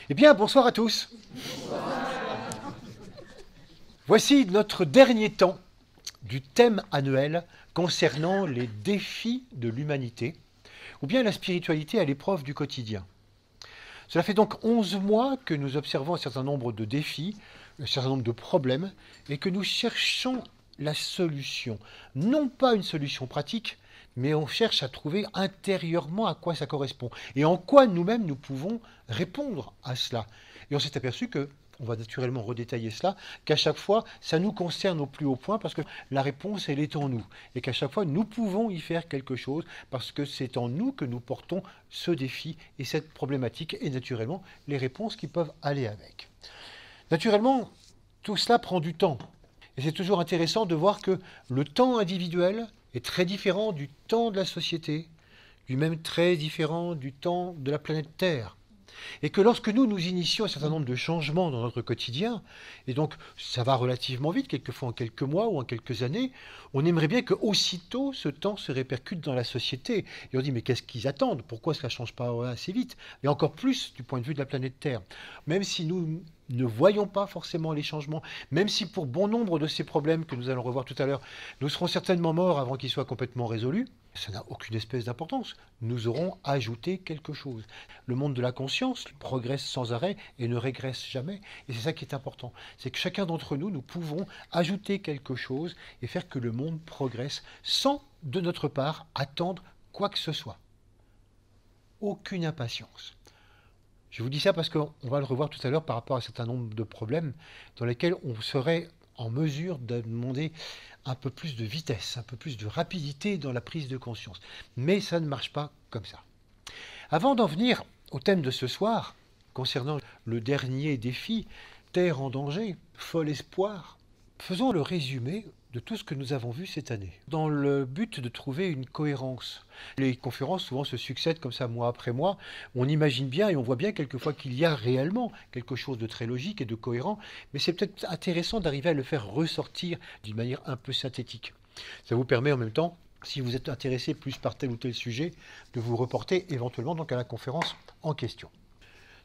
Eh bien, bonsoir à tous. Voici notre dernier temps du thème annuel concernant les défis de l'humanité, ou bien la spiritualité à l'épreuve du quotidien. Cela fait donc 11 mois que nous observons un certain nombre de défis, un certain nombre de problèmes, et que nous cherchons la solution. Non pas une solution pratique, mais on cherche à trouver intérieurement à quoi ça correspond, et en quoi nous-mêmes nous pouvons répondre à cela. Et on s'est aperçu que, on va naturellement redétailler cela, qu'à chaque fois, ça nous concerne au plus haut point, parce que la réponse, elle est en nous, et qu'à chaque fois, nous pouvons y faire quelque chose, parce que c'est en nous que nous portons ce défi et cette problématique, et naturellement, les réponses qui peuvent aller avec. Naturellement, tout cela prend du temps. Et c'est toujours intéressant de voir que le temps individuel est très différent du temps de la société, lui-même très différent du temps de la planète Terre. Et que lorsque nous initions un certain nombre de changements dans notre quotidien, et donc ça va relativement vite, quelquefois en quelques mois ou en quelques années, on aimerait bien que aussitôt ce temps se répercute dans la société. Et on dit mais qu'est-ce qu'ils attendent? Pourquoi ça ne change pas assez vite? Et encore plus du point de vue de la planète Terre. Même si nous ne voyons pas forcément les changements, même si pour bon nombre de ces problèmes que nous allons revoir tout à l'heure, nous serons certainement morts avant qu'ils soient complètement résolus, ça n'a aucune espèce d'importance. Nous aurons ajouté quelque chose. Le monde de la conscience progresse sans arrêt et ne régresse jamais. Et c'est ça qui est important. C'est que chacun d'entre nous, nous pouvons ajouter quelque chose et faire que le monde progresse sans, de notre part, attendre quoi que ce soit. Aucune impatience. Je vous dis ça parce qu'on va le revoir tout à l'heure par rapport à un certain nombre de problèmes dans lesquels on serait en mesure de demander un peu plus de vitesse, un peu plus de rapidité dans la prise de conscience. Mais ça ne marche pas comme ça. Avant d'en venir au thème de ce soir, concernant le dernier défi, Terre en danger, fol espoir, faisons le résumé de tout ce que nous avons vu cette année, dans le but de trouver une cohérence. Les conférences souvent se succèdent comme ça mois après mois, on imagine bien et on voit bien quelquefois qu'il y a réellement quelque chose de très logique et de cohérent, mais c'est peut-être intéressant d'arriver à le faire ressortir d'une manière un peu synthétique. Ça vous permet en même temps, si vous êtes intéressé plus par tel ou tel sujet, de vous reporter éventuellement donc à la conférence en question.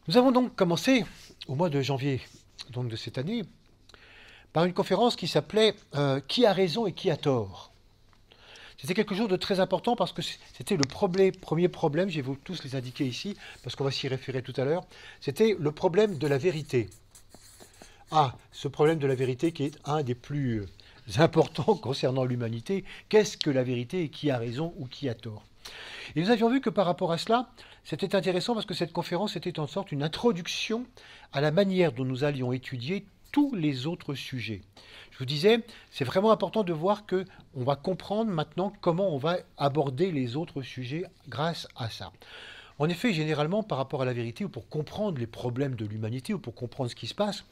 Nous avons donc commencé au mois de janvier donc de cette année par une conférence qui s'appelait « Qui a raison et qui a tort ?» C'était quelque chose de très important parce que c'était le premier problème, je vais vous tous les indiquer ici, parce qu'on va s'y référer tout à l'heure, c'était le problème de la vérité. Ah, ce problème de la vérité qui est un des plus importants concernant l'humanité. Qu'est-ce que la vérité et qui a raison ou qui a tort? Et nous avions vu que par rapport à cela, c'était intéressant parce que cette conférence était en sorte une introduction à la manière dont nous allions étudier tous les autres sujets. Je vous disais, c'est vraiment important de voir que on va comprendre maintenant comment on va aborder les autres sujets grâce à ça. En effet, généralement, par rapport à la vérité, ou pour comprendre les problèmes de l'humanité, ou pour comprendre ce qui se passe,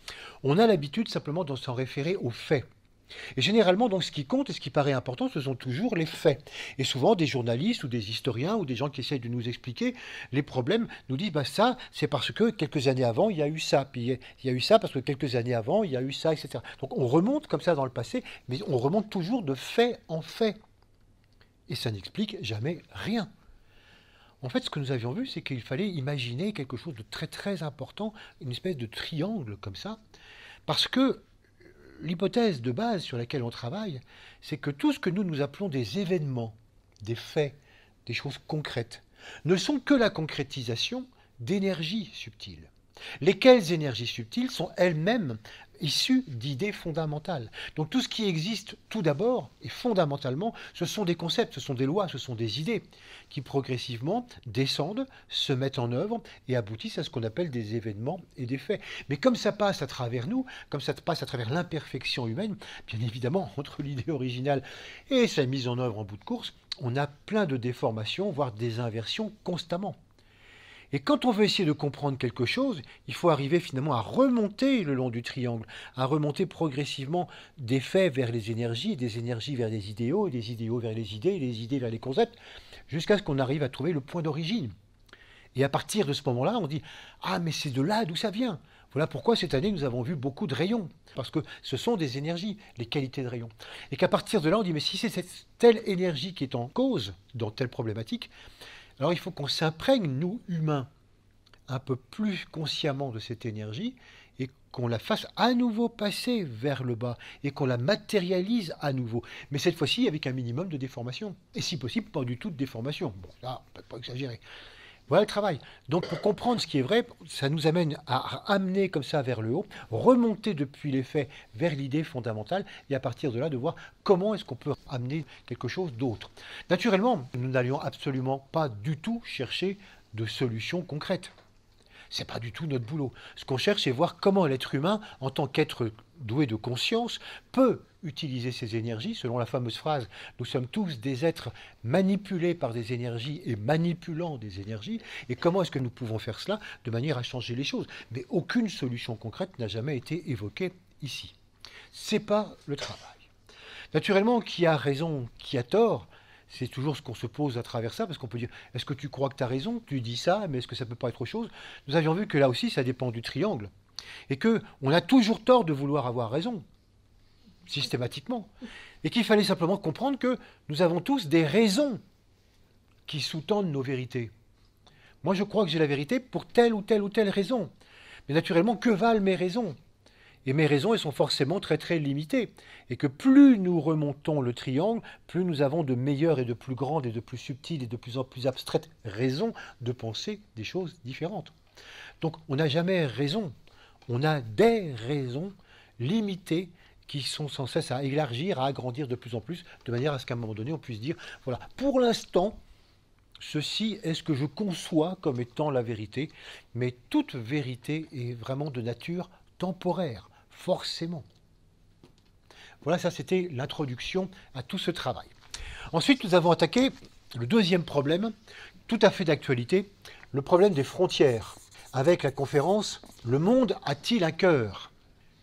on a l'habitude simplement de s'en référer aux faits. Et généralement, donc, ce qui compte et ce qui paraît important, ce sont toujours les faits. Et souvent, des journalistes ou des historiens ou des gens qui essayent de nous expliquer les problèmes nous disent bah, ça, c'est parce que quelques années avant, il y a eu ça. Puis il y a eu ça parce que quelques années avant, il y a eu ça, etc. Donc on remonte comme ça dans le passé, mais on remonte toujours de fait en fait. Et ça n'explique jamais rien. En fait, ce que nous avions vu, c'est qu'il fallait imaginer quelque chose de très très important, une espèce de triangle comme ça, parce que l'hypothèse de base sur laquelle on travaille, c'est que tout ce que nous appelons des événements, des faits, des choses concrètes, ne sont que la concrétisation d'énergies subtiles. Lesquelles énergies subtiles sont elles-mêmes issues d'idées fondamentales. Donc tout ce qui existe tout d'abord et fondamentalement, ce sont des concepts, ce sont des lois, ce sont des idées qui progressivement descendent, se mettent en œuvre et aboutissent à ce qu'on appelle des événements et des faits. Mais comme ça passe à travers nous, comme ça passe à travers l'imperfection humaine, bien évidemment, entre l'idée originale et sa mise en œuvre en bout de course, on a plein de déformations, voire des inversions constamment. Et quand on veut essayer de comprendre quelque chose, il faut arriver finalement à remonter le long du triangle, à remonter progressivement des faits vers les énergies, des énergies vers les idéaux, et des idéaux vers les idées vers les concepts, jusqu'à ce qu'on arrive à trouver le point d'origine. Et à partir de ce moment-là, on dit « Ah, mais c'est de là d'où ça vient !» Voilà pourquoi cette année, nous avons vu beaucoup de rayons, parce que ce sont des énergies, les qualités de rayons. Et qu'à partir de là, on dit « Mais si c'est cette telle énergie qui est en cause dans telle problématique, alors il faut qu'on s'imprègne, nous, humains, un peu plus consciemment de cette énergie et qu'on la fasse à nouveau passer vers le bas et qu'on la matérialise à nouveau. Mais cette fois-ci avec un minimum de déformation. Et si possible, pas du tout de déformation. Bon, là, on ne peut pas exagérer. Voilà le travail. Donc pour comprendre ce qui est vrai, ça nous amène à amener comme ça vers le haut, remonter depuis les faits vers l'idée fondamentale et à partir de là de voir comment est-ce qu'on peut amener quelque chose d'autre. Naturellement, nous n'allions absolument pas du tout chercher de solutions concrètes. C'est pas du tout notre boulot. Ce qu'on cherche, c'est voir comment l'être humain, en tant qu'être doué de conscience, peut utiliser ces énergies. Selon la fameuse phrase, nous sommes tous des êtres manipulés par des énergies et manipulant des énergies. Et comment est-ce que nous pouvons faire cela de manière à changer les choses? Mais aucune solution concrète n'a jamais été évoquée ici. C'est pas le travail. Naturellement, qui a raison, qui a tort? C'est toujours ce qu'on se pose à travers ça, parce qu'on peut dire, est-ce que tu crois que tu as raison? Tu dis ça, mais est-ce que ça ne peut pas être autre chose? Nous avions vu que là aussi, ça dépend du triangle. Et qu'on a toujours tort de vouloir avoir raison, systématiquement. Et qu'il fallait simplement comprendre que nous avons tous des raisons qui sous-tendent nos vérités. Moi, je crois que j'ai la vérité pour telle ou telle ou telle raison. Mais naturellement, que valent mes raisons? Et mes raisons, elles sont forcément très très limitées. Et que plus nous remontons le triangle, plus nous avons de meilleures et de plus grandes et de plus subtiles et de plus en plus abstraites raisons de penser des choses différentes. Donc on n'a jamais raison. On a des raisons limitées qui sont sans cesse à élargir, à agrandir de plus en plus, de manière à ce qu'à un moment donné, on puisse dire, voilà, pour l'instant, ceci est ce que je conçois comme étant la vérité, mais toute vérité est vraiment de nature temporaire, forcément. Voilà, ça c'était l'introduction à tout ce travail. Ensuite, nous avons attaqué le deuxième problème, tout à fait d'actualité, le problème des frontières, avec la conférence « Le monde a-t-il un cœur ?»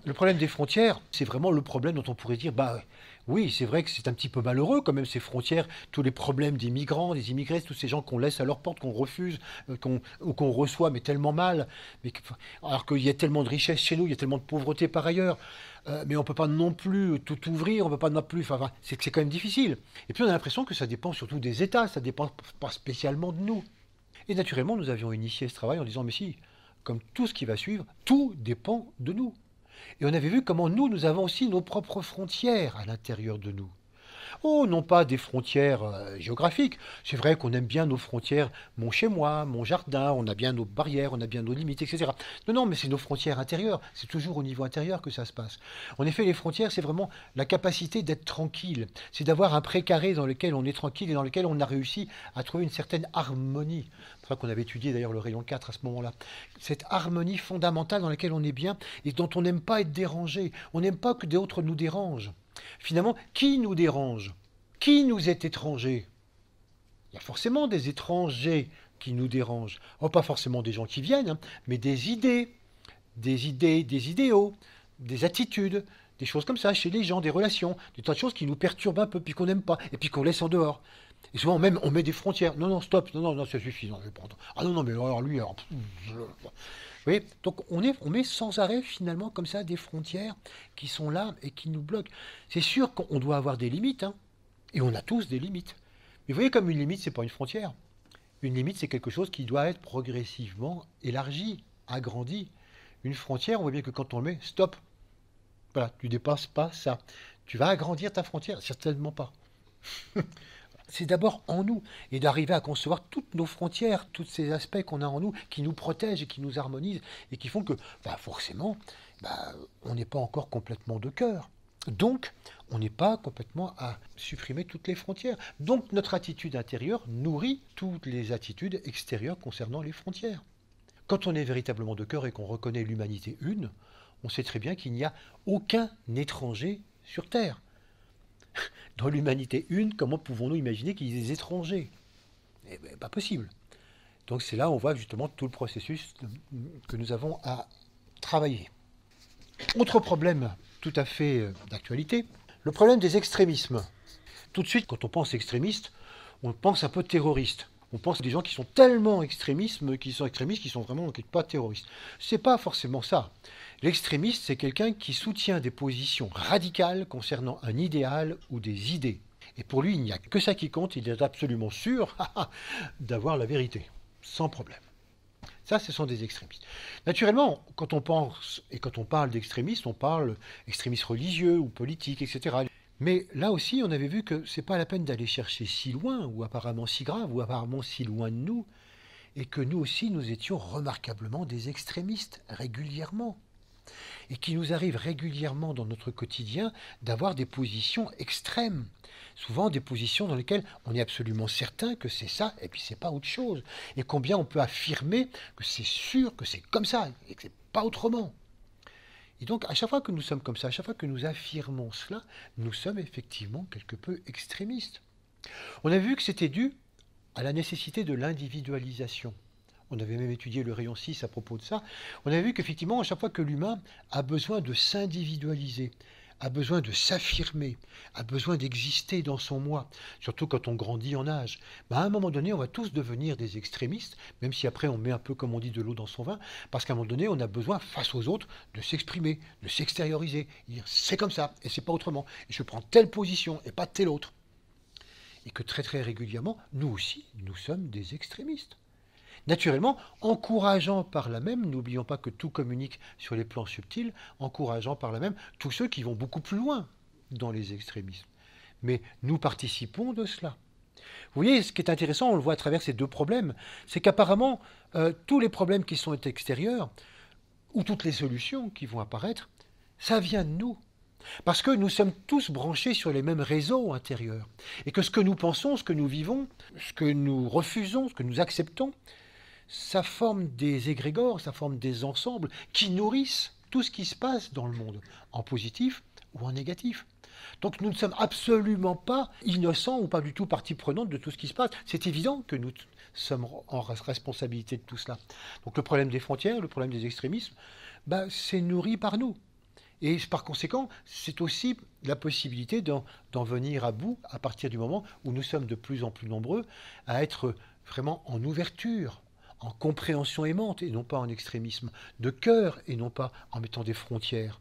Le problème des frontières, c'est vraiment le problème dont on pourrait dire, bah oui, c'est vrai que c'est un petit peu malheureux quand même ces frontières, tous les problèmes des migrants, des immigrés, tous ces gens qu'on laisse à leur porte, qu'on refuse, ou qu'on reçoit, mais tellement mal, alors qu'il y a tellement de richesses chez nous, il y a tellement de pauvreté par ailleurs, mais on ne peut pas non plus tout ouvrir, on ne peut pas non plus, enfin, c'est quand même difficile. Et puis on a l'impression que ça dépend surtout des États, ça ne dépend pas spécialement de nous. Et naturellement, nous avions initié ce travail en disant, mais si, comme tout ce qui va suivre, tout dépend de nous. Et on avait vu comment nous avons aussi nos propres frontières à l'intérieur de nous. Oh, non pas des frontières géographiques. C'est vrai qu'on aime bien nos frontières, mon chez-moi, mon jardin, on a bien nos barrières, on a bien nos limites, etc. Non, non, mais c'est nos frontières intérieures. C'est toujours au niveau intérieur que ça se passe. En effet, les frontières, c'est vraiment la capacité d'être tranquille. C'est d'avoir un précaré dans lequel on est tranquille et dans lequel on a réussi à trouver une certaine harmonie. C'est pour ça qu'on avait étudié d'ailleurs le rayon 4 à ce moment-là. Cette harmonie fondamentale dans laquelle on est bien et dont on n'aime pas être dérangé. On n'aime pas que d'autres nous dérangent. Finalement, qui nous dérange? Qui nous est étranger? Il y a forcément des étrangers qui nous dérangent. Oh, pas forcément des gens qui viennent, hein, mais des idées, des idéaux, des attitudes, des choses comme ça chez les gens, des relations, des tas de choses qui nous perturbent un peu, puis qu'on n'aime pas, et puis qu'on laisse en dehors. Et souvent, même, on met des frontières. Non, non, stop, non, non, non, ça suffit, non, je vais prendre. Ah non, non, mais alors lui, alors... Vous voyez, donc on met sans arrêt finalement comme ça des frontières qui sont là et qui nous bloquent. C'est sûr qu'on doit avoir des limites, hein, et on a tous des limites. Mais vous voyez, comme une limite, c'est pas une frontière. Une limite, c'est quelque chose qui doit être progressivement élargi, agrandi. Une frontière, on voit bien que quand on le met, stop. Voilà, tu dépasses pas ça. Tu vas agrandir ta frontière? Certainement pas. C'est d'abord en nous, et d'arriver à concevoir toutes nos frontières, tous ces aspects qu'on a en nous, qui nous protègent et qui nous harmonisent, et qui font que, forcément, on n'est pas encore complètement de cœur. Donc, on n'est pas complètement à supprimer toutes les frontières. Donc, notre attitude intérieure nourrit toutes les attitudes extérieures concernant les frontières. Quand on est véritablement de cœur et qu'on reconnaît l'humanité une, on sait très bien qu'il n'y a aucun étranger sur Terre. Dans l'humanité une, comment pouvons-nous imaginer qu'il y ait des étrangers? Eh bien, pas possible. Donc c'est là où on voit justement tout le processus que nous avons à travailler. Autre problème tout à fait d'actualité, le problème des extrémismes. Tout de suite, quand on pense extrémiste, on pense un peu terroriste. On pense à des gens qui sont tellement extrémistes, qui sont vraiment pas terroristes. C'est pas forcément ça. L'extrémiste, c'est quelqu'un qui soutient des positions radicales concernant un idéal ou des idées. Et pour lui, il n'y a que ça qui compte, il est absolument sûr d'avoir la vérité, sans problème. Ça, ce sont des extrémistes. Naturellement, quand on pense et quand on parle d'extrémistes, on parle extrémistes religieux ou politiques, etc. Mais là aussi, on avait vu que c'est pas la peine d'aller chercher si loin, ou apparemment si grave, ou apparemment si loin de nous, et que nous aussi, nous étions remarquablement des extrémistes, régulièrement. Et qu'il nous arrive régulièrement dans notre quotidien d'avoir des positions extrêmes. Souvent des positions dans lesquelles on est absolument certain que c'est ça, et puis c'est pas autre chose. Et combien on peut affirmer que c'est sûr que c'est comme ça, et que c'est pas autrement. Et donc, à chaque fois que nous sommes comme ça, à chaque fois que nous affirmons cela, nous sommes effectivement quelque peu extrémistes. On a vu que c'était dû à la nécessité de l'individualisation. On avait même étudié le rayon 6 à propos de ça. On a vu qu'effectivement, à chaque fois que l'humain a besoin de s'individualiser, a besoin de s'affirmer, a besoin d'exister dans son moi, surtout quand on grandit en âge, à un moment donné, on va tous devenir des extrémistes, même si après on met un peu, comme on dit, de l'eau dans son vin, parce qu'à un moment donné, on a besoin, face aux autres, de s'exprimer, de s'extérioriser, dire c'est comme ça, et c'est pas autrement, et je prends telle position, et pas telle autre. Et que très très régulièrement, nous aussi, nous sommes des extrémistes. Naturellement, encourageant par là même, n'oublions pas que tout communique sur les plans subtils, encourageant par là même tous ceux qui vont beaucoup plus loin dans les extrémismes. Mais nous participons de cela. Vous voyez, ce qui est intéressant, on le voit à travers ces deux problèmes, c'est qu'apparemment, tous les problèmes qui sont extérieurs, ou toutes les solutions qui vont apparaître, ça vient de nous. Parce que nous sommes tous branchés sur les mêmes réseaux intérieurs. Et que ce que nous pensons, ce que nous vivons, ce que nous refusons, ce que nous acceptons, ça forme des égrégores, ça forme des ensembles qui nourrissent tout ce qui se passe dans le monde, en positif ou en négatif. Donc nous ne sommes absolument pas innocents ou pas du tout partie prenante de tout ce qui se passe. C'est évident que nous sommes en responsabilité de tout cela. Donc le problème des frontières, le problème des extrémismes, c'est nourri par nous. Et par conséquent, c'est aussi la possibilité d'en venir à bout à partir du moment où nous sommes de plus en plus nombreux à être vraiment en ouverture, en compréhension aimante et non pas en extrémisme, de cœur et non pas en mettant des frontières.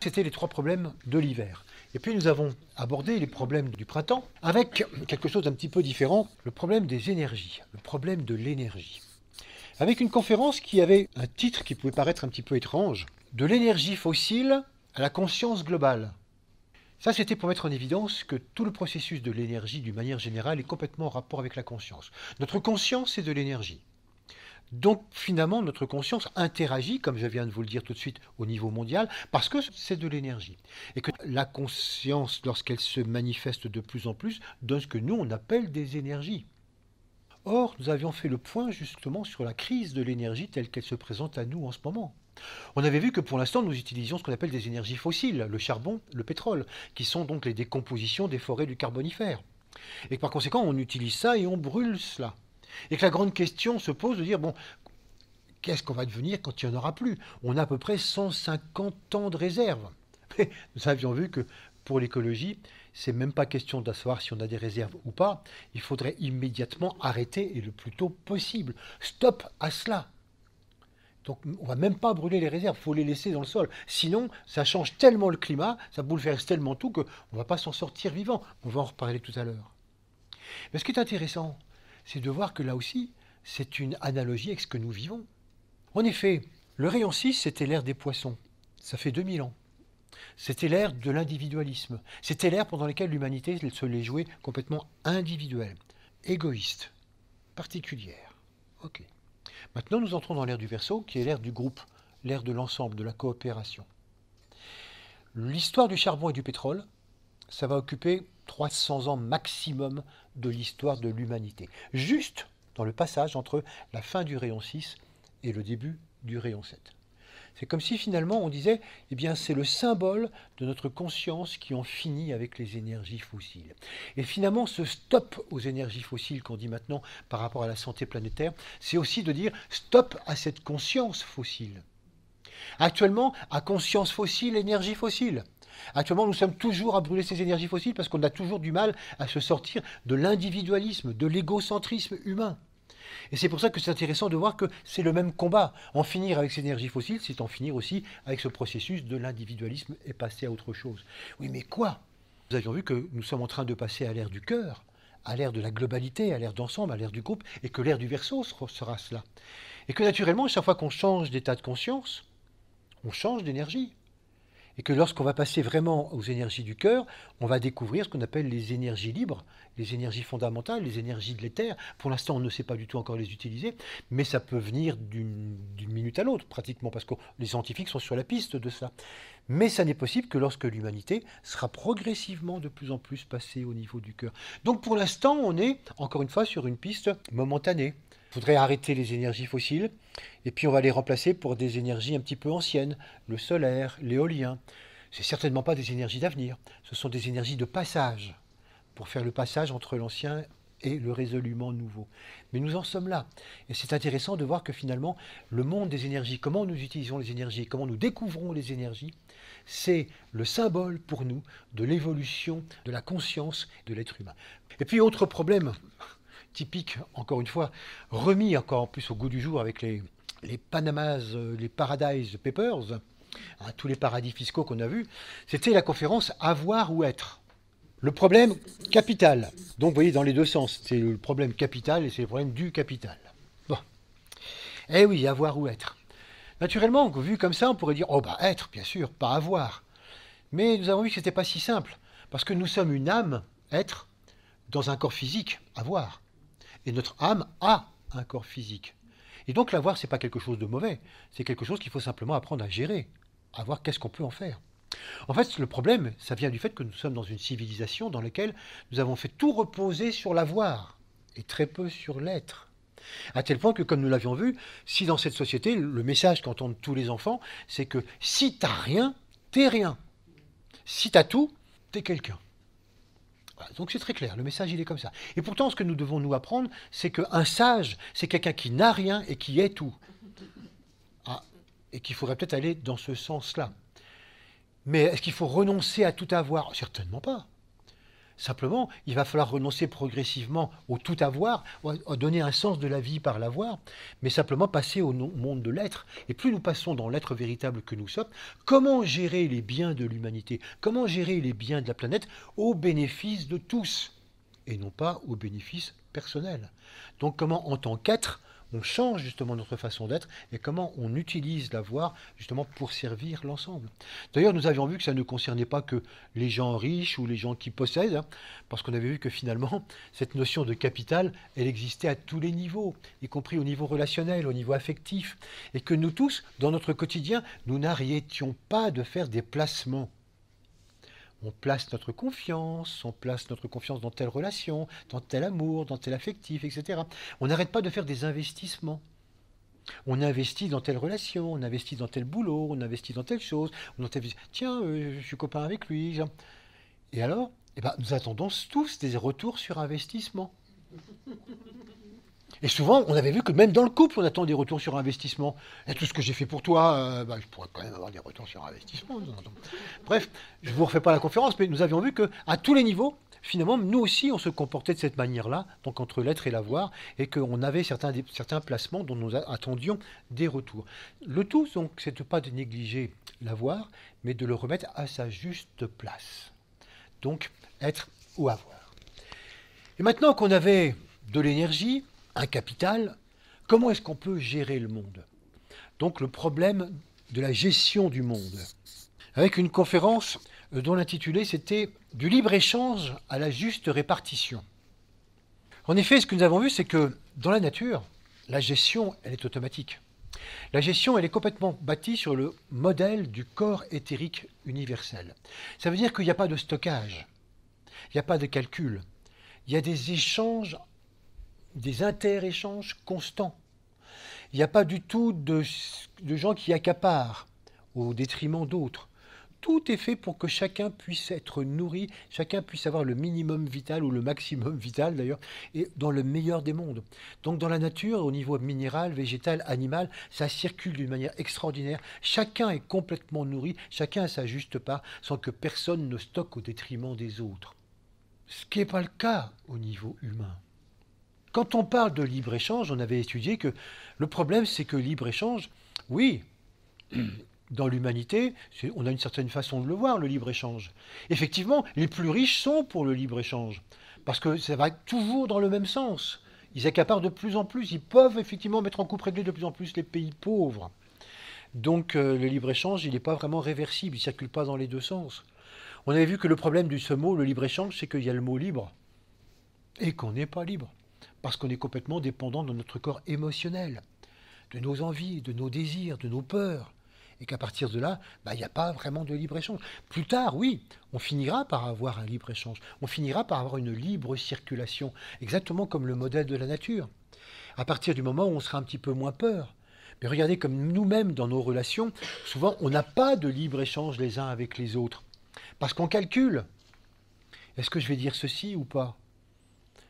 C'était les trois problèmes de l'hiver. Et puis nous avons abordé les problèmes du printemps avec quelque chose d'un petit peu différent, le problème des énergies, le problème de l'énergie. Avec une conférence qui avait un titre qui pouvait paraître un petit peu étrange, de l'énergie fossile à la conscience globale. Ça, c'était pour mettre en évidence que tout le processus de l'énergie, d'une manière générale, est complètement en rapport avec la conscience. Notre conscience, c'est de l'énergie. Donc, finalement, notre conscience interagit, comme je viens de vous le dire tout de suite, au niveau mondial, parce que c'est de l'énergie. Et que la conscience, lorsqu'elle se manifeste de plus en plus, donne ce que nous, on appelle des énergies. Or, nous avions fait le point justement sur la crise de l'énergie telle qu'elle se présente à nous en ce moment. On avait vu que pour l'instant, nous utilisions ce qu'on appelle des énergies fossiles, le charbon, le pétrole, qui sont donc les décompositions des forêts du Carbonifère. Et que par conséquent, on utilise ça et on brûle cela. Et que la grande question se pose de dire, bon, qu'est-ce qu'on va devenir quand il n'y en aura plus? On a à peu près 150 ans de réserve. Mais nous avions vu que pour l'écologie, c'est même pas question de savoir si on a des réserves ou pas. Il faudrait immédiatement arrêter et le plus tôt possible. Stop à cela. Donc on ne va même pas brûler les réserves, il faut les laisser dans le sol. Sinon, ça change tellement le climat, ça bouleverse tellement tout qu'on ne va pas s'en sortir vivant. On va en reparler tout à l'heure. Mais ce qui est intéressant, c'est de voir que là aussi, c'est une analogie avec ce que nous vivons. En effet, le rayon 6, c'était l'ère des poissons. Ça fait 2000 ans. C'était l'ère de l'individualisme. C'était l'ère pendant laquelle l'humanité se l'est jouée complètement individuelle, égoïste, particulière. Ok. Maintenant, nous entrons dans l'ère du Verseau, qui est l'ère du groupe, l'ère de l'ensemble, de la coopération. L'histoire du charbon et du pétrole, ça va occuper 300 ans maximum de l'histoire de l'humanité. Juste dans le passage entre la fin du rayon 6 et le début du rayon 7. C'est comme si finalement on disait, eh bien c'est le symbole de notre conscience qui en finit avec les énergies fossiles. Et finalement ce stop aux énergies fossiles qu'on dit maintenant par rapport à la santé planétaire, c'est aussi de dire stop à cette conscience fossile. Actuellement, à conscience fossile, énergie fossile. Actuellement, nous sommes toujours à brûler ces énergies fossiles parce qu'on a toujours du mal à se sortir de l'individualisme, de l'égocentrisme humain. Et c'est pour ça que c'est intéressant de voir que c'est le même combat. En finir avec ces énergies fossiles, c'est en finir aussi avec ce processus de l'individualisme et passer à autre chose. Oui, mais quoi? Nous avions vu que nous sommes en train de passer à l'ère du cœur, à l'ère de la globalité, à l'ère d'ensemble, à l'ère du groupe, et que l'ère du Verseau sera cela. Et que naturellement, chaque fois qu'on change d'état de conscience, on change d'énergie. Et que lorsqu'on va passer vraiment aux énergies du cœur, on va découvrir ce qu'on appelle les énergies libres, les énergies fondamentales, les énergies de l'éther. Pour l'instant, on ne sait pas du tout encore les utiliser, mais ça peut venir d'une minute à l'autre, pratiquement, parce que les scientifiques sont sur la piste de ça. Mais ça n'est possible que lorsque l'humanité sera progressivement de plus en plus passée au niveau du cœur. Donc pour l'instant, on est, encore une fois, sur une piste momentanée. Il faudrait arrêter les énergies fossiles, et puis on va les remplacer pour des énergies un petit peu anciennes, le solaire, l'éolien. C'est certainement pas des énergies d'avenir, ce sont des énergies de passage, pour faire le passage entre l'ancien et le résolument nouveau. Mais nous en sommes là. Et c'est intéressant de voir que finalement, le monde des énergies, comment nous utilisons les énergies, comment nous découvrons les énergies, c'est le symbole pour nous de l'évolution de la conscience de l'être humain. Et puis, autre problème typique, encore une fois, remis encore en plus au goût du jour avec les Panamas, les Paradise Papers, hein, tous les paradis fiscaux qu'on a vus, c'était la conférence Avoir ou être. Le problème capital. Donc vous voyez, dans les deux sens, c'est le problème capital et c'est le problème du capital. Bon. Eh oui, avoir ou être. Naturellement, vu comme ça, on pourrait dire, oh bah être, bien sûr, pas avoir. Mais nous avons vu que ce n'était pas si simple, parce que nous sommes une âme, être, dans un corps physique, avoir. Et notre âme a un corps physique. Et donc l'avoir, ce n'est pas quelque chose de mauvais, c'est quelque chose qu'il faut simplement apprendre à gérer, à voir qu'est-ce qu'on peut en faire. En fait, le problème, ça vient du fait que nous sommes dans une civilisation dans laquelle nous avons fait tout reposer sur l'avoir, et très peu sur l'être. À tel point que, comme nous l'avions vu, si dans cette société, le message qu'entendent tous les enfants, c'est que si t'as rien, t'es rien. Si t'as tout, t'es quelqu'un. Donc c'est très clair, le message il est comme ça. Et pourtant, ce que nous devons nous apprendre, c'est qu'un sage, c'est quelqu'un qui n'a rien et qui est tout. Ah, et qu'il faudrait peut-être aller dans ce sens-là. Mais est-ce qu'il faut renoncer à tout avoir? Certainement pas. Simplement, il va falloir renoncer progressivement au tout avoir, à donner un sens de la vie par l'avoir, mais simplement passer au monde de l'être. Et plus nous passons dans l'être véritable que nous sommes, comment gérer les biens de l'humanité, comment gérer les biens de la planète au bénéfice de tous, et non pas au bénéfice personnel. Donc comment, en tant qu'être, on change justement notre façon d'être et comment on utilise l'avoir justement pour servir l'ensemble. D'ailleurs, nous avions vu que ça ne concernait pas que les gens riches ou les gens qui possèdent, hein, parce qu'on avait vu que finalement, cette notion de capital, elle existait à tous les niveaux, y compris au niveau relationnel, au niveau affectif, et que nous tous, dans notre quotidien, nous n'arrêtions pas de faire des placements. On place notre confiance dans telle relation, dans tel amour, dans tel affectif, etc. On n'arrête pas de faire des investissements. On investit dans telle relation, on investit dans tel boulot, on investit dans telle chose. Tiens, je suis copain avec lui. Et alors, nous attendons tous des retours sur investissement. Et souvent, on avait vu que même dans le couple, on attend des retours sur investissement. Et tout ce que j'ai fait pour toi, je pourrais quand même avoir des retours sur investissement. Bref, je ne vous refais pas la conférence, mais nous avions vu qu'à tous les niveaux, finalement, nous aussi, on se comportait de cette manière-là, donc entre l'être et l'avoir, et qu'on avait certains placements dont nous attendions des retours. Le tout, donc, c'est de ne pas négliger l'avoir, mais de le remettre à sa juste place. Donc, être ou avoir. Et maintenant qu'on avait de l'énergie, un capital, comment est-ce qu'on peut gérer le monde? Donc le problème de la gestion du monde. Avec une conférence dont l'intitulé c'était « Du libre-échange à la juste répartition ». En effet, ce que nous avons vu, c'est que dans la nature, la gestion, elle est automatique. La gestion, elle est complètement bâtie sur le modèle du corps éthérique universel. Ça veut dire qu'il n'y a pas de stockage, il n'y a pas de calcul, il y a des échanges, des inter-échanges constants. Il n'y a pas du tout de gens qui accaparent au détriment d'autres. Tout est fait pour que chacun puisse être nourri, chacun puisse avoir le minimum vital ou le maximum vital d'ailleurs, et dans le meilleur des mondes. Donc dans la nature, au niveau minéral, végétal, animal, ça circule d'une manière extraordinaire. Chacun est complètement nourri, chacun a sa juste part, sans que personne ne stocke au détriment des autres. Ce qui n'est pas le cas au niveau humain. Quand on parle de libre-échange, on avait étudié que le problème, c'est que libre-échange, oui, dans l'humanité, on a une certaine façon de le voir, le libre-échange. Effectivement, les plus riches sont pour le libre-échange, parce que ça va toujours dans le même sens. Ils accaparent de plus en plus, ils peuvent effectivement mettre en coupe réglée de plus en plus les pays pauvres. Donc le libre-échange, il n'est pas vraiment réversible, il ne circule pas dans les deux sens. On avait vu que le problème de ce mot, le libre-échange, c'est qu'il y a le mot libre et qu'on n'est pas libre. Parce qu'on est complètement dépendant de notre corps émotionnel, de nos envies, de nos désirs, de nos peurs. Et qu'à partir de là, il n'y a pas vraiment de libre-échange. Plus tard, oui, on finira par avoir un libre-échange. On finira par avoir une libre circulation, exactement comme le modèle de la nature. À partir du moment où on sera un petit peu moins peur. Mais regardez, comme nous-mêmes, dans nos relations, souvent, on n'a pas de libre-échange les uns avec les autres. Parce qu'on calcule. Est-ce que je vais dire ceci ou pas?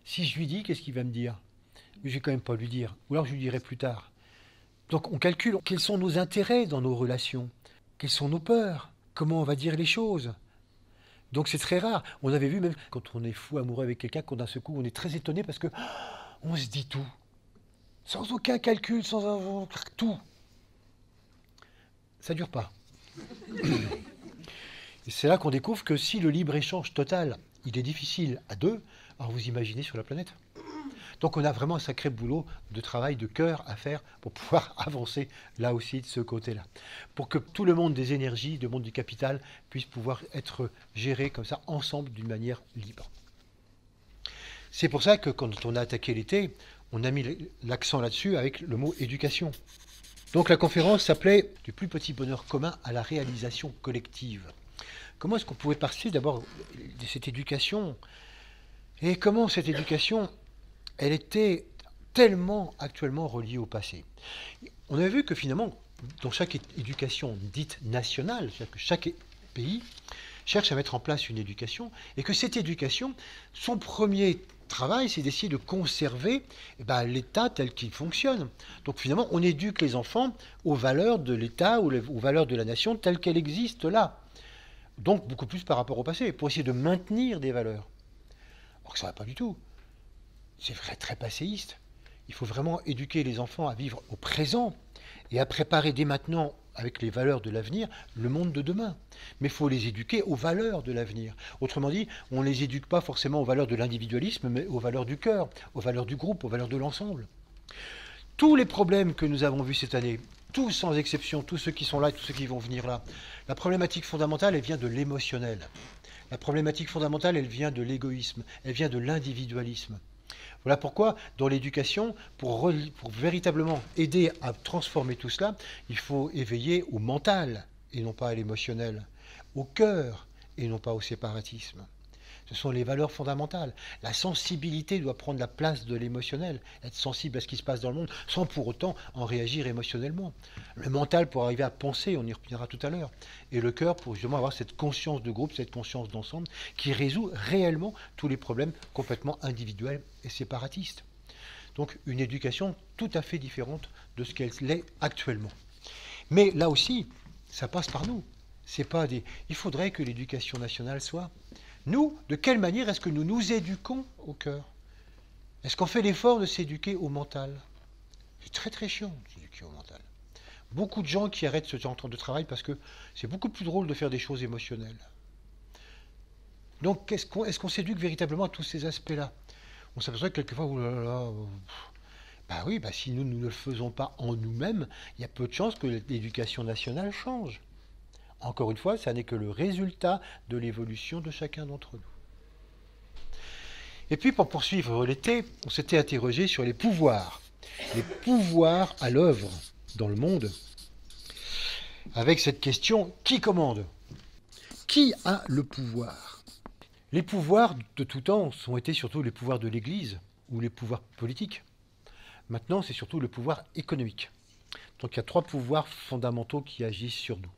Si je lui dis, qu'est-ce qu'il va me dire? Mais je vais quand même pas lui dire. Ou alors je lui dirai plus tard. Donc on calcule quels sont nos intérêts dans nos relations, quelles sont nos peurs, comment on va dire les choses. Donc c'est très rare. On avait vu même quand on est fou amoureux avec quelqu'un, qu'on d'un seul coup on est très étonné parce que on se dit tout, sans aucun calcul, sans avoir tout. Ça dure pas. Et c'est là qu'on découvre que si le libre-échange total, il est difficile à deux, alors vous imaginez sur la planète. Donc on a vraiment un sacré boulot de travail, de cœur à faire pour pouvoir avancer là aussi de ce côté-là. Pour que tout le monde des énergies, le monde du capital, puisse pouvoir être géré comme ça, ensemble, d'une manière libre. C'est pour ça que quand on a attaqué l'été, on a mis l'accent là-dessus avec le mot éducation. Donc la conférence s'appelait « Du plus petit bonheur commun à la réalisation collective ». Comment est-ce qu'on pouvait passer d'abord de cette éducation? Et comment cette éducation, elle était tellement actuellement reliée au passé. On avait vu que finalement, dans chaque éducation dite nationale, c'est-à-dire que chaque pays cherche à mettre en place une éducation, et que cette éducation, son premier travail, c'est d'essayer de conserver l'État tel qu'il fonctionne. Donc finalement, on éduque les enfants aux valeurs de l'État ou aux valeurs de la nation telles qu'elles existent là. Donc beaucoup plus par rapport au passé, pour essayer de maintenir des valeurs. Alors que ça ne va pas du tout. C'est vrai, très passéiste. Il faut vraiment éduquer les enfants à vivre au présent et à préparer dès maintenant, avec les valeurs de l'avenir, le monde de demain. Mais il faut les éduquer aux valeurs de l'avenir. Autrement dit, on ne les éduque pas forcément aux valeurs de l'individualisme, mais aux valeurs du cœur, aux valeurs du groupe, aux valeurs de l'ensemble. Tous les problèmes que nous avons vus cette année, tous sans exception, tous ceux qui sont là et tous ceux qui vont venir là, la problématique fondamentale, elle vient de l'émotionnel. La problématique fondamentale, elle vient de l'égoïsme, elle vient de l'individualisme. Voilà pourquoi, dans l'éducation, pour véritablement aider à transformer tout cela, il faut éveiller au mental et non pas à l'émotionnel, au cœur et non pas au séparatisme. Ce sont les valeurs fondamentales. La sensibilité doit prendre la place de l'émotionnel, être sensible à ce qui se passe dans le monde, sans pour autant en réagir émotionnellement. Le mental pour arriver à penser, on y reviendra tout à l'heure, et le cœur pour justement avoir cette conscience de groupe, cette conscience d'ensemble, qui résout réellement tous les problèmes complètement individuels et séparatistes. Donc une éducation tout à fait différente de ce qu'elle l'est actuellement. Mais là aussi, ça passe par nous. C'est pas des... Il faudrait que l'éducation nationale soit... Nous, de quelle manière est-ce que nous nous éduquons au cœur? Est-ce qu'on fait l'effort de s'éduquer au mental? C'est très très chiant de s'éduquer au mental. Beaucoup de gens qui arrêtent ce genre de travail parce que c'est beaucoup plus drôle de faire des choses émotionnelles. Donc est-ce qu'on s'éduque véritablement à tous ces aspects-là? On s'aperçoit que quelquefois, oh là là, oui, si nous ne le faisons pas en nous-mêmes, il y a peu de chances que l'éducation nationale change. Encore une fois, ça n'est que le résultat de l'évolution de chacun d'entre nous. Et puis, pour poursuivre l'été, on s'était interrogé sur les pouvoirs à l'œuvre dans le monde, avec cette question, qui commande? Qui a le pouvoir? Les pouvoirs de tout temps ont été surtout les pouvoirs de l'Église ou les pouvoirs politiques. Maintenant, c'est surtout le pouvoir économique. Donc, il y a 3 pouvoirs fondamentaux qui agissent sur nous.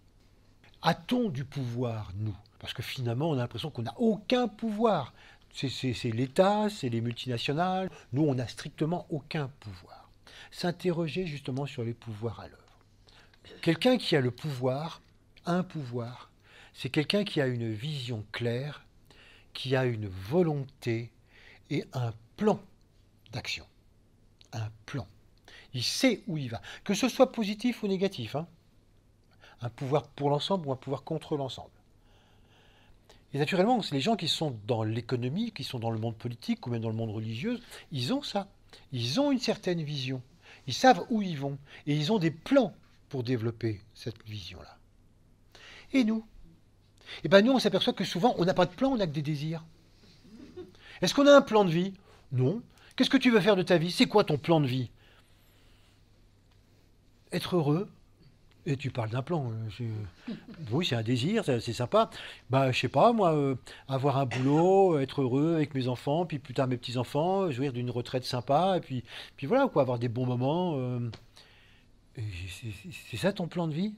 A-t-on du pouvoir, nous? Parce que finalement, on a l'impression qu'on n'a aucun pouvoir. C'est l'État, c'est les multinationales. Nous, on n'a strictement aucun pouvoir. S'interroger justement sur les pouvoirs à l'œuvre. Quelqu'un qui a le pouvoir, un pouvoir, c'est quelqu'un qui a une vision claire, qui a une volonté et un plan d'action. Un plan. Il sait où il va. Que ce soit positif ou négatif, hein. Un pouvoir pour l'ensemble ou un pouvoir contre l'ensemble. Et naturellement, les gens qui sont dans l'économie, qui sont dans le monde politique ou même dans le monde religieux, ils ont ça. ils ont une certaine vision, ils savent où ils vont, et ils ont des plans pour développer cette vision-là. Et nous? Eh bien nous, on s'aperçoit que souvent, on n'a pas de plan, on n'a que des désirs. Est-ce qu'on a un plan de vie? Non. Qu'est-ce que tu veux faire de ta vie? C'est quoi ton plan de vie? Être heureux. Et tu parles d'un plan. Oui, c'est un désir, c'est sympa. Bah, je sais pas, moi, avoir un boulot, être heureux avec mes enfants, puis plus tard mes petits-enfants, jouir d'une retraite sympa, et puis voilà, quoi, avoir des bons moments. Et c'est ça ton plan de vie?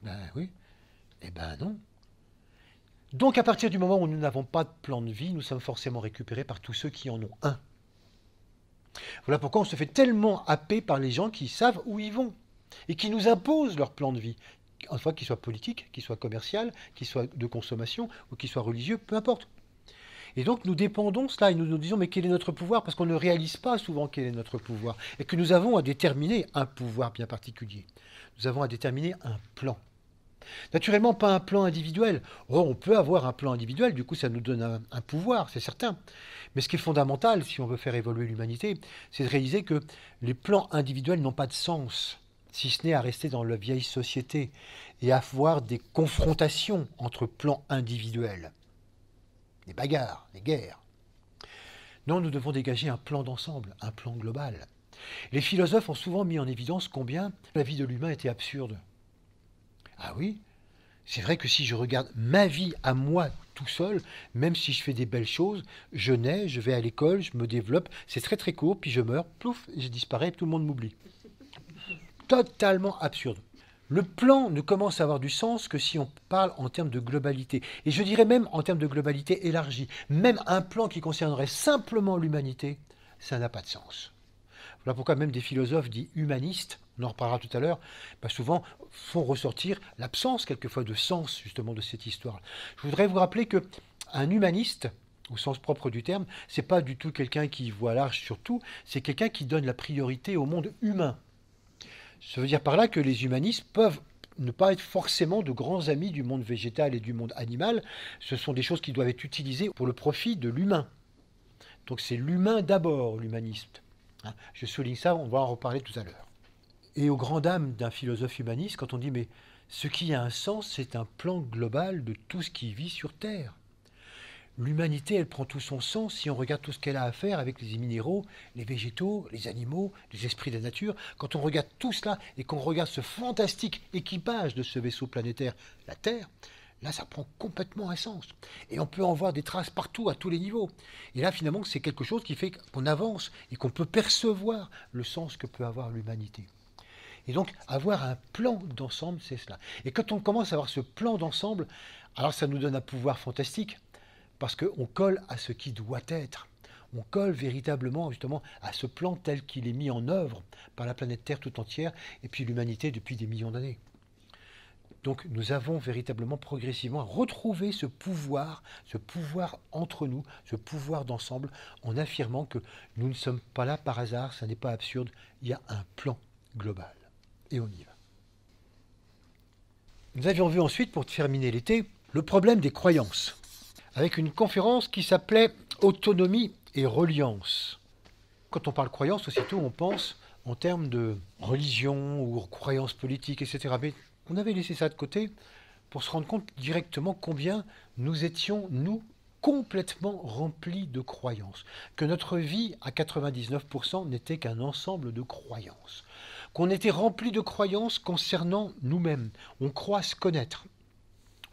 Ben oui. Eh ben non. Donc à partir du moment où nous n'avons pas de plan de vie, nous sommes forcément récupérés par tous ceux qui en ont un. Voilà pourquoi on se fait tellement happer par les gens qui savent où ils vont et qui nous imposent leur plan de vie, en soit qu'il soit politique, qu'il soit commercial, qu'il soit de consommation ou qu'il soit religieux, peu importe. Et donc nous dépendons cela et nous nous disons mais quel est notre pouvoir? Parce qu'on ne réalise pas souvent quel est notre pouvoir et que nous avons à déterminer un pouvoir bien particulier. Nous avons à déterminer un plan. Naturellement, pas un plan individuel. Oh, on peut avoir un plan individuel, du coup ça nous donne un pouvoir, c'est certain. Mais ce qui est fondamental, si on veut faire évoluer l'humanité, c'est de réaliser que les plans individuels n'ont pas de sens, si ce n'est à rester dans la vieille société et à avoir des confrontations entre plans individuels. Des bagarres, des guerres. Non, nous devons dégager un plan d'ensemble, un plan global. Les philosophes ont souvent mis en évidence combien la vie de l'humain était absurde. Ah oui, c'est vrai que si je regarde ma vie à moi tout seul, même si je fais des belles choses, je nais, je vais à l'école, je me développe, c'est très très court, puis je meurs, plouf, je disparais, tout le monde m'oublie. Totalement absurde. Le plan ne commence à avoir du sens que si on parle en termes de globalité. Et je dirais même en termes de globalité élargie. Même un plan qui concernerait simplement l'humanité, ça n'a pas de sens. Voilà pourquoi même des philosophes dits humanistes, on en reparlera tout à l'heure, souvent font ressortir l'absence quelquefois de sens justement de cette histoire. Je voudrais vous rappeler que un humaniste, au sens propre du terme, c'est pas du tout quelqu'un qui voit large sur tout, c'est quelqu'un qui donne la priorité au monde humain. Ça veut dire par là que les humanistes peuvent ne pas être forcément de grands amis du monde végétal et du monde animal. Ce sont des choses qui doivent être utilisées pour le profit de l'humain. Donc c'est l'humain d'abord, l'humaniste. Je souligne ça, on va en reparler tout à l'heure. Et aux grandes dames d'un philosophe humaniste, quand on dit mais ce qui a un sens, c'est un plan global de tout ce qui vit sur Terre. L'humanité, elle prend tout son sens si on regarde tout ce qu'elle a à faire avec les minéraux, les végétaux, les animaux, les esprits de la nature. Quand on regarde tout cela et qu'on regarde ce fantastique équipage de ce vaisseau planétaire, la Terre, là, ça prend complètement un sens. Et on peut en voir des traces partout, à tous les niveaux. Et là, finalement, c'est quelque chose qui fait qu'on avance et qu'on peut percevoir le sens que peut avoir l'humanité. Et donc, avoir un plan d'ensemble, c'est cela. Et quand on commence à avoir ce plan d'ensemble, alors ça nous donne un pouvoir fantastique, parce qu'on colle à ce qui doit être. On colle véritablement justement à ce plan tel qu'il est mis en œuvre par la planète Terre tout entière, et puis l'humanité depuis des millions d'années. Donc nous avons véritablement progressivement retrouvé ce pouvoir entre nous, ce pouvoir d'ensemble, en affirmant que nous ne sommes pas là par hasard, ça n'est pas absurde, il y a un plan global. Et on y va. Nous avions vu ensuite, pour terminer l'été, le problème des croyances, avec une conférence qui s'appelait « Autonomie et reliance ». Quand on parle croyance, aussitôt on pense en termes de religion ou croyances politiques, etc. Mais on avait laissé ça de côté pour se rendre compte directement combien nous étions, nous, complètement remplis de croyances. Que notre vie, à 99%, n'était qu'un ensemble de croyances. Qu'on était remplis de croyances concernant nous-mêmes. On croit se connaître.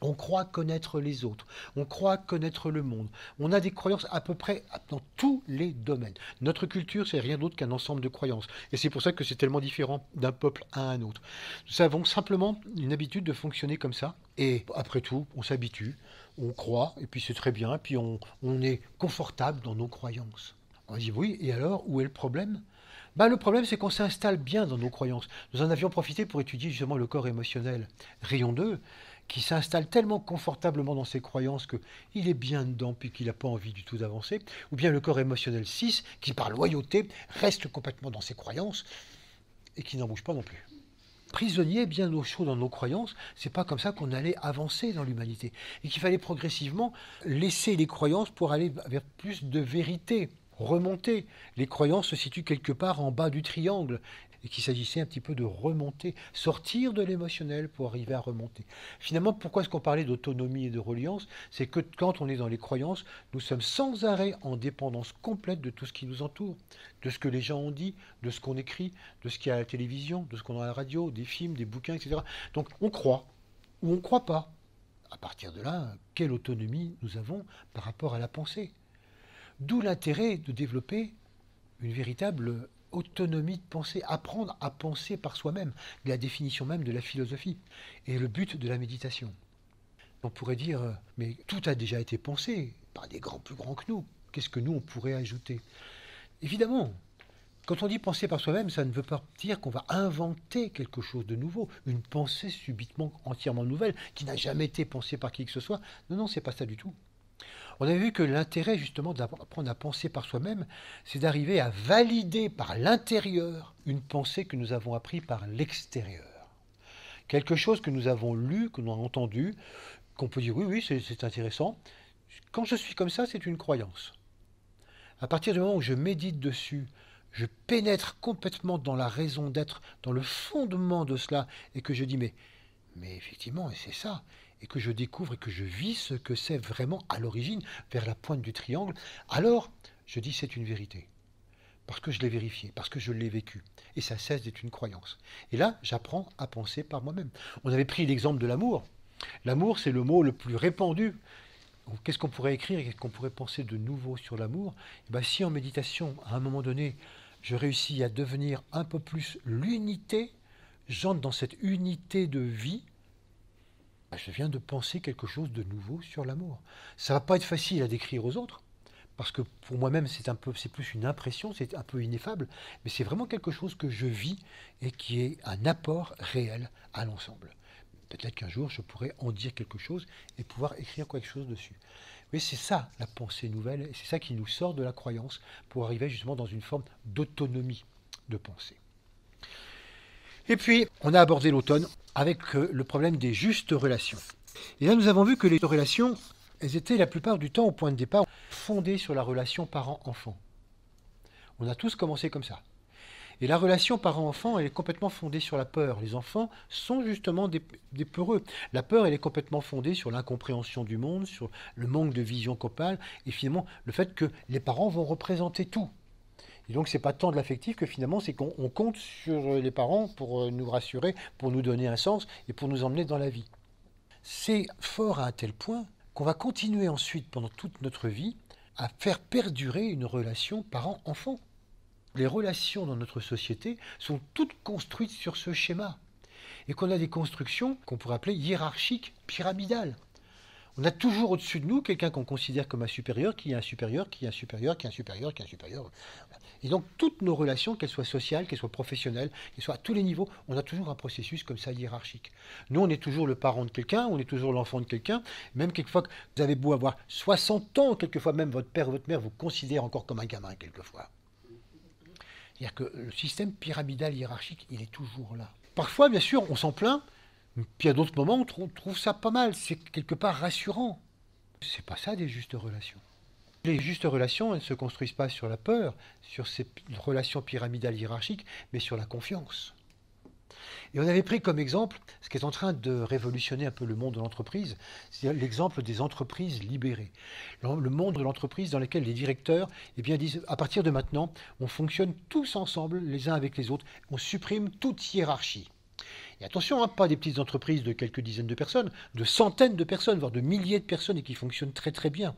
On croit connaître les autres, on croit connaître le monde. On a des croyances à peu près dans tous les domaines. Notre culture, c'est rien d'autre qu'un ensemble de croyances. Et c'est pour ça que c'est tellement différent d'un peuple à un autre. Nous avons simplement une habitude de fonctionner comme ça. Et après tout, on s'habitue, on croit, et puis c'est très bien, puis on est confortable dans nos croyances. On dit oui, et alors, où est le problème ? Le problème, c'est qu'on s'installe bien dans nos croyances. Nous en avions profité pour étudier justement le corps émotionnel. Rayon 2, qui s'installe tellement confortablement dans ses croyances qu'il est bien dedans puis qu'il n'a pas envie du tout d'avancer, ou bien le corps émotionnel 6, qui par loyauté reste complètement dans ses croyances et qui n'en bouge pas non plus. Prisonnier bien au chaud dans nos croyances, c'est pas comme ça qu'on allait avancer dans l'humanité, et qu'il fallait progressivement laisser les croyances pour aller vers plus de vérité. remonter. Les croyances se situent quelque part en bas du triangle et qu'il s'agissait un petit peu de remonter, sortir de l'émotionnel pour arriver à remonter. Finalement, pourquoi est-ce qu'on parlait d'autonomie et de reliance? C'est que quand on est dans les croyances, nous sommes sans arrêt en dépendance complète de tout ce qui nous entoure, de ce que les gens ont dit, de ce qu'on écrit, de ce qu'il y a à la télévision, de ce qu'on a à la radio, des films, des bouquins, etc. Donc on croit ou on ne croit pas. À partir de là, quelle autonomie nous avons par rapport à la pensée? D'où l'intérêt de développer une véritable autonomie de pensée, apprendre à penser par soi-même, la définition même de la philosophie, et le but de la méditation. On pourrait dire, mais tout a déjà été pensé par des grands plus grands que nous. Qu'est-ce que nous, on pourrait ajouter? Évidemment, quand on dit penser par soi-même, ça ne veut pas dire qu'on va inventer quelque chose de nouveau, une pensée subitement entièrement nouvelle, qui n'a jamais été pensée par qui que ce soit. Non, non, c'est pas ça du tout. On a vu que l'intérêt justement d'apprendre à penser par soi-même, c'est d'arriver à valider par l'intérieur une pensée que nous avons appris par l'extérieur. Quelque chose que nous avons lu, que nous avons entendu, qu'on peut dire oui, oui, c'est intéressant. Quand je suis comme ça, c'est une croyance. À partir du moment où je médite dessus, je pénètre complètement dans la raison d'être, dans le fondement de cela, et que je dis mais effectivement, et c'est ça, et que je découvre et que je vis ce que c'est vraiment à l'origine, vers la pointe du triangle, alors je dis c'est une vérité. Parce que je l'ai vérifié, parce que je l'ai vécu. Et ça cesse d'être une croyance. Et là, j'apprends à penser par moi-même. On avait pris l'exemple de l'amour. L'amour, c'est le mot le plus répandu. Qu'est-ce qu'on pourrait écrire et qu'est-ce qu'on pourrait penser de nouveau sur l'amour? Si en méditation, à un moment donné, je réussis à devenir un peu plus l'unité, j'entre dans cette unité de vie, je viens de penser quelque chose de nouveau sur l'amour. Ça ne va pas être facile à décrire aux autres, parce que pour moi-même, c'est plus une impression, c'est un peu ineffable, mais c'est vraiment quelque chose que je vis et qui est un apport réel à l'ensemble. Peut-être qu'un jour, je pourrais en dire quelque chose et pouvoir écrire quelque chose dessus. Mais c'est ça, la pensée nouvelle, et c'est ça qui nous sort de la croyance pour arriver justement dans une forme d'autonomie de pensée. Et puis, on a abordé l'automne avec le problème des justes relations. Et là, nous avons vu que les relations, elles étaient la plupart du temps, au point de départ, fondées sur la relation parent-enfant. On a tous commencé comme ça. Et la relation parent-enfant, elle est complètement fondée sur la peur. Les enfants sont justement des peureux. La peur, elle est complètement fondée sur l'incompréhension du monde, sur le manque de vision globale, et finalement, le fait que les parents vont représenter tout. Et donc, c'est pas tant de l'affectif que finalement, c'est qu'on compte sur les parents pour nous rassurer, pour nous donner un sens et pour nous emmener dans la vie. C'est fort à un tel point qu'on va continuer ensuite, pendant toute notre vie, à faire perdurer une relation parent-enfant. Les relations dans notre société sont toutes construites sur ce schéma. Et qu'on a des constructions qu'on pourrait appeler hiérarchiques, pyramidales. On a toujours au-dessus de nous quelqu'un qu'on considère comme un supérieur, qui est un supérieur, qui est un supérieur, qui est un supérieur, qui est un supérieur. Et donc toutes nos relations, qu'elles soient sociales, qu'elles soient professionnelles, qu'elles soient à tous les niveaux, on a toujours un processus comme ça hiérarchique. Nous, on est toujours le parent de quelqu'un, on est toujours l'enfant de quelqu'un. Même quelquefois, vous avez beau avoir 60 ans, quelquefois même votre père ou votre mère vous considère encore comme un gamin, quelquefois. C'est-à-dire que le système pyramidal hiérarchique, il est toujours là. Parfois, bien sûr, on s'en plaint, puis à d'autres moments, on trouve ça pas mal. C'est quelque part rassurant. C'est pas ça des justes relations. Les justes relations, elles ne se construisent pas sur la peur, sur ces relations pyramidales hiérarchiques, mais sur la confiance. Et on avait pris comme exemple ce qui est en train de révolutionner un peu le monde de l'entreprise, c'est l'exemple des entreprises libérées. Le monde de l'entreprise dans lequel les directeurs disent à partir de maintenant, on fonctionne tous ensemble, les uns avec les autres, on supprime toute hiérarchie. Et attention, pas des petites entreprises de quelques dizaines de personnes, de centaines de personnes, voire de milliers de personnes et qui fonctionnent très très bien.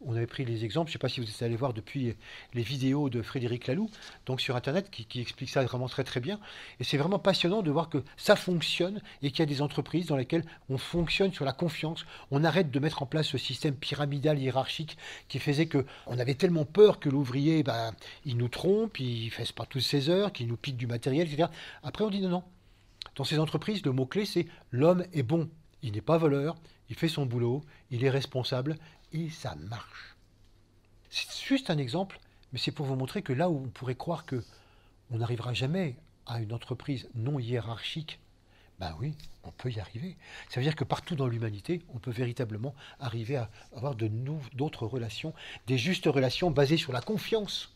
On avait pris les exemples, je ne sais pas si vous êtes allé voir depuis les vidéos de Frédéric Laloux, donc sur Internet, qui explique ça vraiment très très bien. Et c'est vraiment passionnant de voir que ça fonctionne et qu'il y a des entreprises dans lesquelles on fonctionne sur la confiance. On arrête de mettre en place ce système pyramidal hiérarchique qui faisait qu'on avait tellement peur que l'ouvrier, il nous trompe, il ne fasse pas toutes ses heures, qu'il nous pique du matériel, etc. Après, on dit non, non. Dans ces entreprises, le mot-clé, c'est l'homme est bon. Il n'est pas voleur, il fait son boulot, il est responsable, et ça marche. C'est juste un exemple, mais c'est pour vous montrer que là où on pourrait croire qu'on n'arrivera jamais à une entreprise non hiérarchique, Ben oui, on peut y arriver. Ça veut dire que partout dans l'humanité, on peut véritablement arriver à avoir d'autres relations, des justes relations basées sur la confiance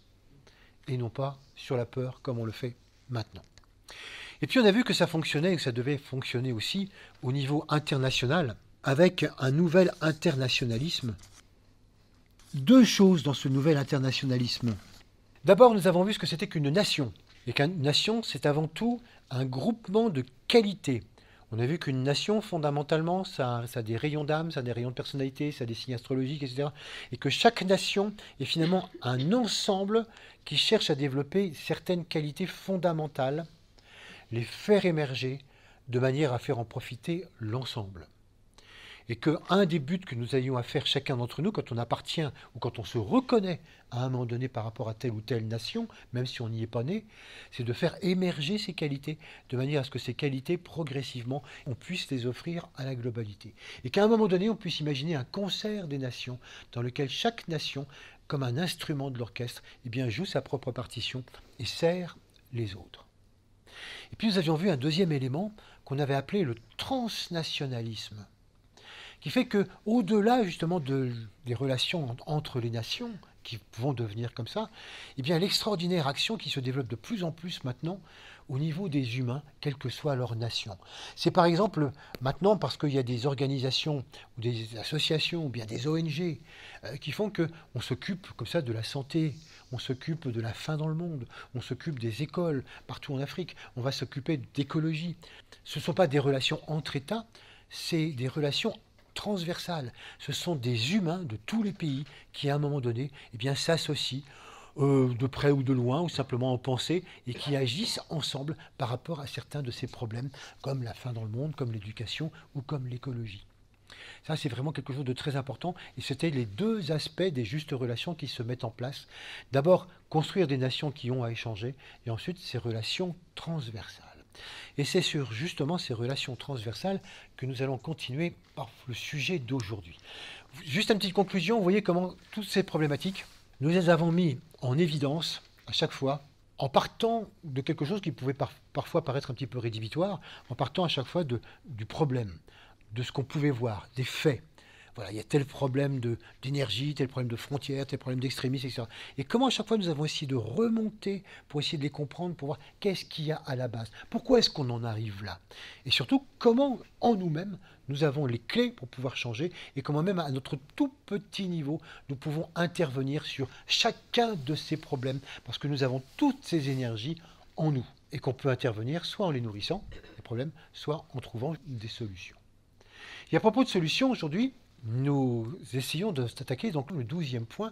et non pas sur la peur comme on le fait maintenant. Et puis on a vu que ça fonctionnait et que ça devait fonctionner aussi au niveau international avec un nouvel internationalisme. Deux choses dans ce nouvel internationalisme. D'abord, nous avons vu ce que c'était qu'une nation. Et qu'une nation, c'est avant tout un groupement de qualités. On a vu qu'une nation, fondamentalement, ça a des rayons d'âme, ça a des rayons de personnalité, ça a des signes astrologiques, etc. Et que chaque nation est finalement un ensemble qui cherche à développer certaines qualités fondamentales, les faire émerger de manière à faire en profiter l'ensemble. Et qu'un des buts que nous ayons à faire chacun d'entre nous, quand on appartient ou quand on se reconnaît à un moment donné par rapport à telle ou telle nation, même si on n'y est pas né, c'est de faire émerger ces qualités, de manière à ce que ces qualités, progressivement, on puisse les offrir à la globalité. Et qu'à un moment donné, on puisse imaginer un concert des nations, dans lequel chaque nation, comme un instrument de l'orchestre, eh bien, joue sa propre partition et sert les autres. Et puis nous avions vu un deuxième élément qu'on avait appelé le transnationalisme, qui fait que, au-delà justement des relations entre les nations, qui vont devenir comme ça, eh bien l'extraordinaire action qui se développe de plus en plus maintenant au niveau des humains, quelle que soit leur nation. C'est par exemple maintenant parce qu'il y a des organisations ou des associations ou bien des ONG qui font qu'on s'occupe comme ça de la santé, on s'occupe de la faim dans le monde, on s'occupe des écoles partout en Afrique, on va s'occuper d'écologie. Ce ne sont pas des relations entre États, c'est des relations transversales. Ce sont des humains de tous les pays qui, à un moment donné, eh bien, s'associent de près ou de loin, ou simplement en pensée, et qui agissent ensemble par rapport à certains de ces problèmes, comme la faim dans le monde, comme l'éducation ou comme l'écologie. Ça, c'est vraiment quelque chose de très important, et c'était les deux aspects des justes relations qui se mettent en place. D'abord, construire des nations qui ont à échanger, et ensuite, ces relations transversales. Et c'est sur justement ces relations transversales que nous allons continuer par le sujet d'aujourd'hui. Juste une petite conclusion, vous voyez comment toutes ces problématiques, nous les avons mis en évidence à chaque fois, en partant de quelque chose qui pouvait parfois paraître un petit peu rédhibitoire, en partant à chaque fois du problème, de ce qu'on pouvait voir, des faits. Voilà, il y a tel problème d'énergie, tel problème de frontières, tel problème d'extrémisme, etc. Et comment à chaque fois nous avons essayé de remonter pour essayer de les comprendre, pour voir qu'est-ce qu'il y a à la base. Pourquoi est-ce qu'on en arrive là? Et surtout, comment en nous-mêmes, nous avons les clés pour pouvoir changer et comment même à notre tout petit niveau, nous pouvons intervenir sur chacun de ces problèmes parce que nous avons toutes ces énergies en nous et qu'on peut intervenir soit en les nourrissant, les problèmes, soit en trouvant des solutions. Et à propos de solutions, aujourd'hui, nous essayons de s'attaquer donc le 12e point,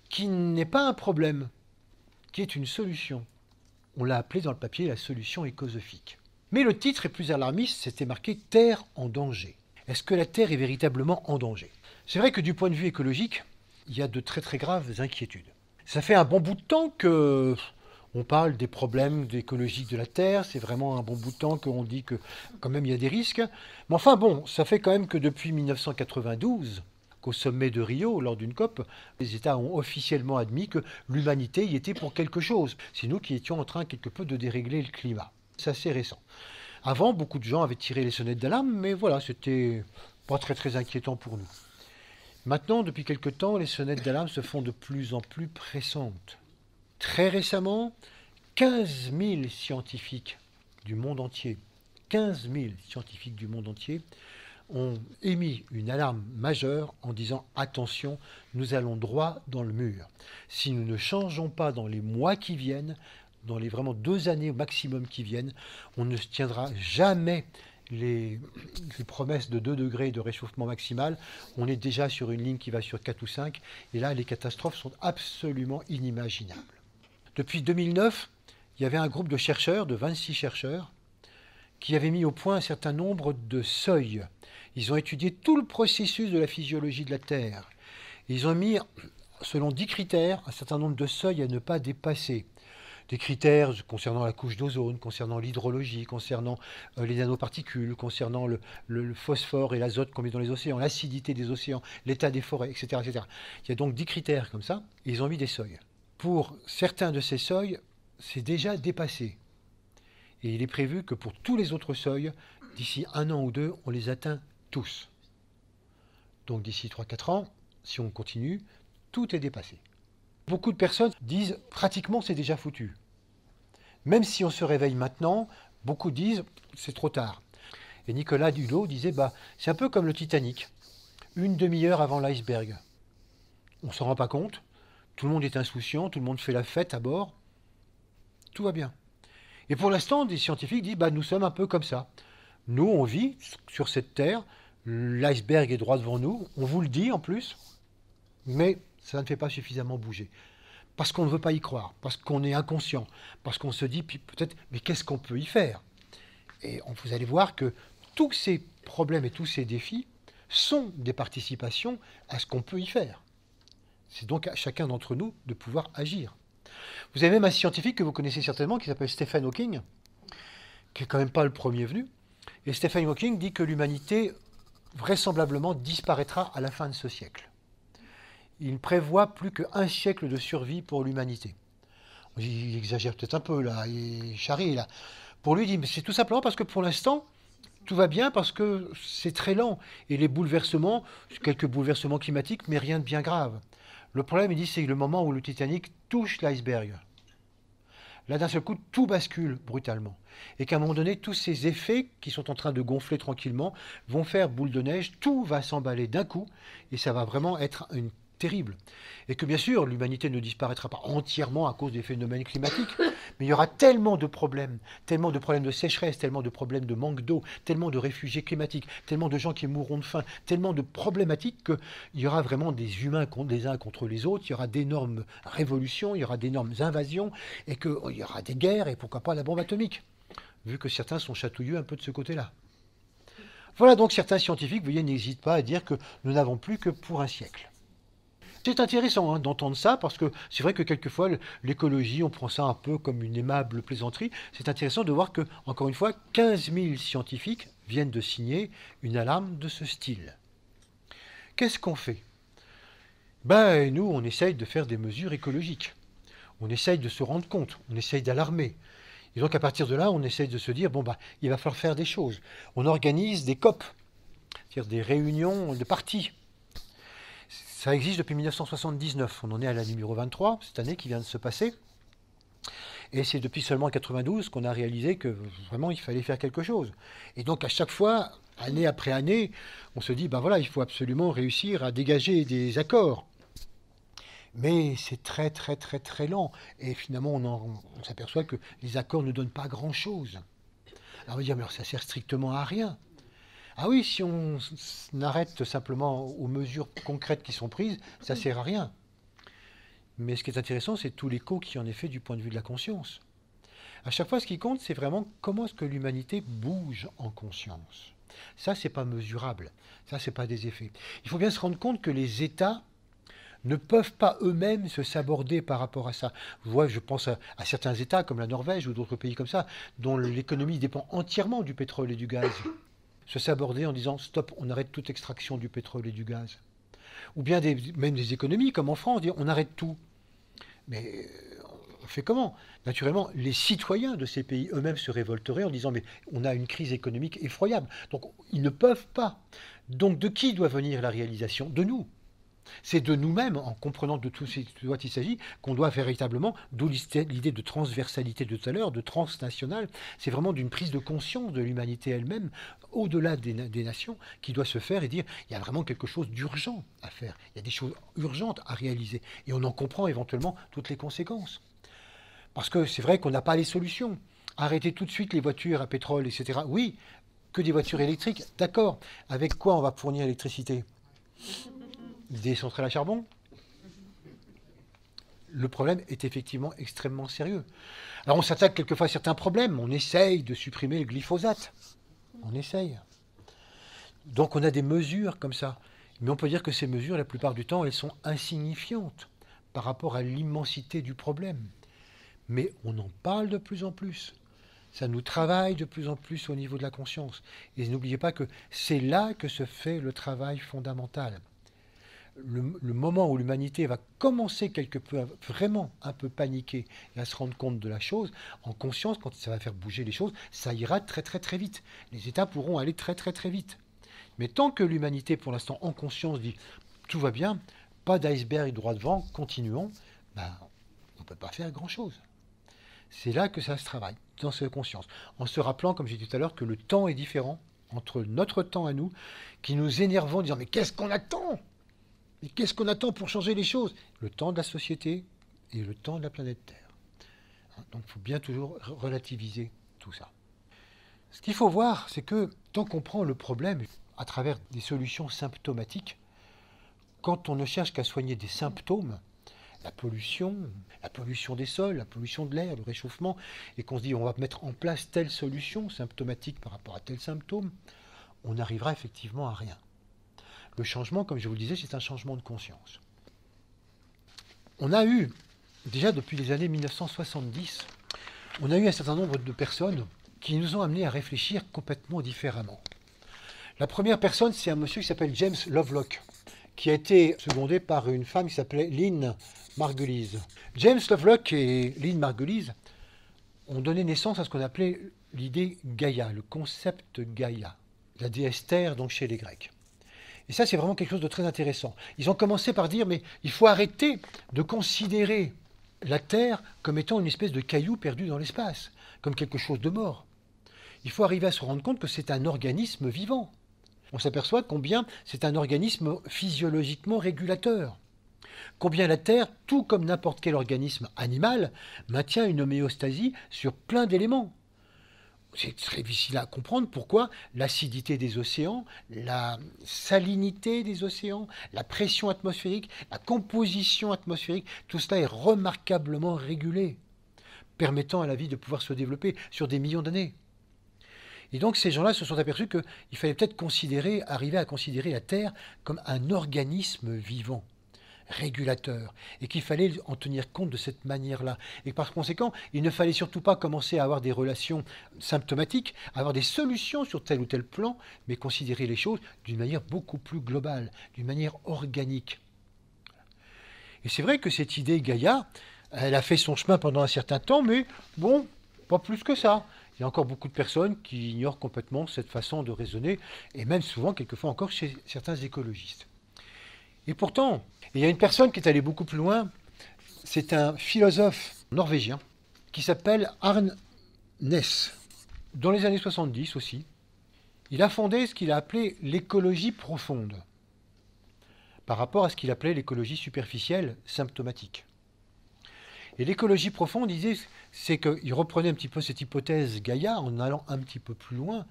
qui n'est pas un problème, qui est une solution. On l'a appelé dans le papier la solution écosophique. Mais le titre est plus alarmiste, c'était marqué « Terre en danger ». Est-ce que la Terre est véritablement en danger? C'est vrai que du point de vue écologique, il y a de très très graves inquiétudes. Ça fait un bon bout de temps que on parle des problèmes écologiques de la Terre, c'est vraiment un bon bout de temps qu'on dit que quand même il y a des risques. Mais enfin bon, ça fait quand même que depuis 1992, qu'au sommet de Rio, lors d'une COP, les États ont officiellement admis que l'humanité y était pour quelque chose. C'est nous qui étions en train quelque peu de dérégler le climat. C'est assez récent. Avant, beaucoup de gens avaient tiré les sonnettes d'alarme, mais voilà, c'était pas très très inquiétant pour nous. Maintenant, depuis quelque temps, les sonnettes d'alarme se font de plus en plus pressantes. Très récemment, 15 000 scientifiques du monde entier, 15 000 scientifiques du monde entier ont émis une alarme majeure en disant « Attention, nous allons droit dans le mur. Si nous ne changeons pas dans les mois qui viennent, dans les vraiment 2 années au maximum qui viennent, on ne tiendra jamais les promesses de 2 degrés de réchauffement maximal. On est déjà sur une ligne qui va sur 4 ou 5, et là, les catastrophes sont absolument inimaginables. Depuis 2009, il y avait un groupe de chercheurs, de 26 chercheurs, qui avaient mis au point un certain nombre de seuils. Ils ont étudié tout le processus de la physiologie de la Terre. Ils ont mis, selon 10 critères, un certain nombre de seuils à ne pas dépasser. Des critères concernant la couche d'ozone, concernant l'hydrologie, concernant les nanoparticules, concernant le phosphore et l'azote qu'on met dans les océans, l'acidité des océans, l'état des forêts, etc., etc. Il y a donc 10 critères comme ça, et ils ont mis des seuils. Pour certains de ces seuils, c'est déjà dépassé. Et il est prévu que pour tous les autres seuils, d'ici 1 an ou 2, on les atteint tous. Donc d'ici 3-4 ans, si on continue, tout est dépassé. Beaucoup de personnes disent pratiquement c'est déjà foutu. Même si on se réveille maintenant, beaucoup disent c'est trop tard. Et Nicolas Hulot disait c'est un peu comme le Titanic, une demi-heure avant l'iceberg. On ne s'en rend pas compte, tout le monde est insouciant, tout le monde fait la fête à bord, tout va bien. Et pour l'instant, des scientifiques disent nous sommes un peu comme ça. Nous, on vit sur cette terre, l'iceberg est droit devant nous, on vous le dit en plus, mais ça ne fait pas suffisamment bouger. Parce qu'on ne veut pas y croire, parce qu'on est inconscient, parce qu'on se dit puis peut-être, mais qu'est-ce qu'on peut y faire? Et vous allez voir que tous ces problèmes et tous ces défis sont des participations à ce qu'on peut y faire. C'est donc à chacun d'entre nous de pouvoir agir. Vous avez même un scientifique que vous connaissez certainement qui s'appelle Stephen Hawking, qui n'est quand même pas le premier venu. Et Stephen Hawking dit que l'humanité vraisemblablement disparaîtra à la fin de ce siècle. Il prévoit plus qu'1 siècle de survie pour l'humanité. Il exagère peut-être un peu là, il charrie là. Pour lui, il dit, mais c'est tout simplement parce que pour l'instant, tout va bien parce que c'est très lent. Et les bouleversements, quelques bouleversements climatiques, mais rien de bien grave. Le problème, il dit, c'est le moment où le Titanic touche l'iceberg. Là, d'un seul coup, tout bascule brutalement. Et qu'à un moment donné, tous ces effets qui sont en train de gonfler tranquillement vont faire boule de neige, tout va s'emballer d'un coup, et ça va vraiment être une terrible. Et que bien sûr, l'humanité ne disparaîtra pas entièrement à cause des phénomènes climatiques, mais il y aura tellement de problèmes de sécheresse, tellement de problèmes de manque d'eau, tellement de réfugiés climatiques, tellement de gens qui mourront de faim, tellement de problématiques qu'il y aura vraiment des humains les uns contre les autres, il y aura d'énormes révolutions, il y aura d'énormes invasions, et qu'il y aura des guerres, et pourquoi pas la bombe atomique, vu que certains sont chatouilleux un peu de ce côté-là. Voilà donc certains scientifiques, vous voyez, n'hésitent pas à dire que nous n'avons plus que pour un siècle. C'est intéressant d'entendre ça, parce que c'est vrai que quelquefois, l'écologie, on prend ça un peu comme une aimable plaisanterie. C'est intéressant de voir que, encore une fois, 15 000 scientifiques viennent de signer une alarme de ce style. Qu'est-ce qu'on fait? Nous, on essaye de faire des mesures écologiques. On essaye de se rendre compte, on essaye d'alarmer. Et donc, à partir de là, on essaye de se dire, il va falloir faire des choses. On organise des COP, c'est-à-dire des réunions de partis. Ça existe depuis 1979, on en est à la numéro 23, cette année qui vient de se passer. Et c'est depuis seulement 92 qu'on a réalisé que vraiment il fallait faire quelque chose. Et donc à chaque fois, année après année, on se dit, il faut absolument réussir à dégager des accords. Mais c'est très très très très lent. Et finalement, on s'aperçoit que les accords ne donnent pas grand-chose. Alors on va dire, mais alors, ça sert strictement à rien. Ah oui, si on arrête simplement aux mesures concrètes qui sont prises, ça ne sert à rien. Mais ce qui est intéressant, c'est tout l'écho qui en est fait du point de vue de la conscience. À chaque fois, ce qui compte, c'est vraiment comment est-ce que l'humanité bouge en conscience. Ça, c'est pas mesurable. Ça, c'est pas des effets. Il faut bien se rendre compte que les États ne peuvent pas eux-mêmes se saborder par rapport à ça. Je pense à certains États comme la Norvège ou d'autres pays comme ça, dont l'économie dépend entièrement du pétrole et du gaz. Se saborder en disant stop, on arrête toute extraction du pétrole et du gaz. Ou bien même des économies, comme en France, dire on arrête tout. Mais on fait comment? Naturellement, les citoyens de ces pays eux-mêmes se révolteraient en disant mais on a une crise économique effroyable. Donc ils ne peuvent pas. Donc de qui doit venir la réalisation? De nous. C'est de nous-mêmes, en comprenant de tout ce dont il s'agit, qu'on doit véritablement, d'où l'idée de transversalité de tout à l'heure, de transnational, c'est vraiment d'une prise de conscience de l'humanité elle-même, au-delà des nations, qui doit se faire et dire, il y a vraiment quelque chose d'urgent à faire, il y a des choses urgentes à réaliser, et on en comprend éventuellement toutes les conséquences. Parce que c'est vrai qu'on n'a pas les solutions. Arrêter tout de suite les voitures à pétrole, etc. Oui, que des voitures électriques, d'accord. Avec quoi on va fournir l'électricité? Des centrales à charbon? Le problème est effectivement extrêmement sérieux. Alors on s'attaque quelquefois à certains problèmes. On essaye de supprimer le glyphosate. On essaye. Donc on a des mesures comme ça. Mais on peut dire que ces mesures, la plupart du temps, elles sont insignifiantes par rapport à l'immensité du problème. Mais on en parle de plus en plus. Ça nous travaille de plus en plus au niveau de la conscience. Et n'oubliez pas que c'est là que se fait le travail fondamental. le moment où l'humanité va commencer quelque peu, vraiment un peu paniquer et à se rendre compte de la chose, en conscience, quand ça va faire bouger les choses, ça ira très très très vite. Les États pourront aller très très très vite. Mais tant que l'humanité, pour l'instant, en conscience, dit tout va bien, pas d'iceberg droit devant, continuons, ben, on ne peut pas faire grand-chose. C'est là que ça se travaille, dans cette conscience. En se rappelant, comme j'ai dit tout à l'heure, que le temps est différent entre notre temps à nous, qui nous énervons en disant mais qu'est-ce qu'on attend? Mais qu'est-ce qu'on attend pour changer les choses? Le temps de la société et le temps de la planète Terre. Donc il faut bien toujours relativiser tout ça. Ce qu'il faut voir, c'est que tant qu'on prend le problème à travers des solutions symptomatiques, quand on ne cherche qu'à soigner des symptômes, la pollution des sols, la pollution de l'air, le réchauffement, et qu'on se dit on va mettre en place telle solution symptomatique par rapport à tel symptôme, on n'arrivera effectivement à rien. Le changement, comme je vous le disais, c'est un changement de conscience. On a eu, déjà depuis les années 1970, on a eu un certain nombre de personnes qui nous ont amenés à réfléchir complètement différemment. La première personne, c'est un monsieur qui s'appelle James Lovelock, qui a été secondé par une femme qui s'appelait Lynn Margulies. James Lovelock et Lynn Margulies ont donné naissance à ce qu'on appelait l'idée Gaïa, le concept Gaïa, la déesse Terre donc chez les Grecs. Et ça, c'est vraiment quelque chose de très intéressant. Ils ont commencé par dire, mais il faut arrêter de considérer la Terre comme étant une espèce de caillou perdu dans l'espace, comme quelque chose de mort. Il faut arriver à se rendre compte que c'est un organisme vivant. On s'aperçoit combien c'est un organisme physiologiquement régulateur. Combien la Terre, tout comme n'importe quel organisme animal, maintient une homéostasie sur plein d'éléments. C'est très difficile à comprendre pourquoi l'acidité des océans, la salinité des océans, la pression atmosphérique, la composition atmosphérique, tout cela est remarquablement régulé, permettant à la vie de pouvoir se développer sur des millions d'années. Et donc ces gens-là se sont aperçus qu'il fallait peut-être arriver à considérer la Terre comme un organisme vivant, régulateur, et qu'il fallait en tenir compte de cette manière-là. Et par conséquent, il ne fallait surtout pas commencer à avoir des relations symptomatiques, à avoir des solutions sur tel ou tel plan, mais considérer les choses d'une manière beaucoup plus globale, d'une manière organique. Et c'est vrai que cette idée Gaïa, elle a fait son chemin pendant un certain temps, mais bon, pas plus que ça. Il y a encore beaucoup de personnes qui ignorent complètement cette façon de raisonner, et même souvent, quelquefois encore, chez certains écologistes. Et pourtant, il y a une personne qui est allée beaucoup plus loin, c'est un philosophe norvégien qui s'appelle Arne Næss. Dans les années 70 aussi, il a fondé ce qu'il a appelé l'écologie profonde, par rapport à ce qu'il appelait l'écologie superficielle, symptomatique. Et l'écologie profonde, c'est qu'il reprenait un petit peu cette hypothèse Gaïa en allant un petit peu plus loin,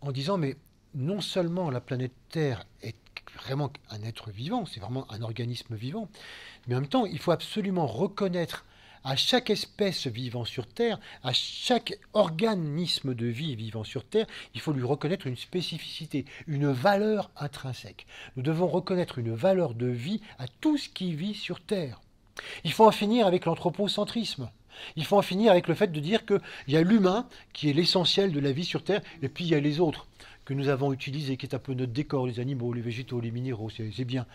en disant, mais non seulement la planète Terre est vraiment un être vivant, c'est vraiment un organisme vivant, mais en même temps, il faut absolument reconnaître à chaque espèce vivant sur Terre, à chaque organisme de vie vivant sur Terre, il faut lui reconnaître une spécificité, une valeur intrinsèque. Nous devons reconnaître une valeur de vie à tout ce qui vit sur Terre. Il faut en finir avec l'anthropocentrisme. Il faut en finir avec le fait de dire qu'il y a l'humain qui est l'essentiel de la vie sur Terre, et puis il y a les autres que nous avons utilisés, qui est un peu notre décor, les animaux, les végétaux, les minéraux, c'est bien.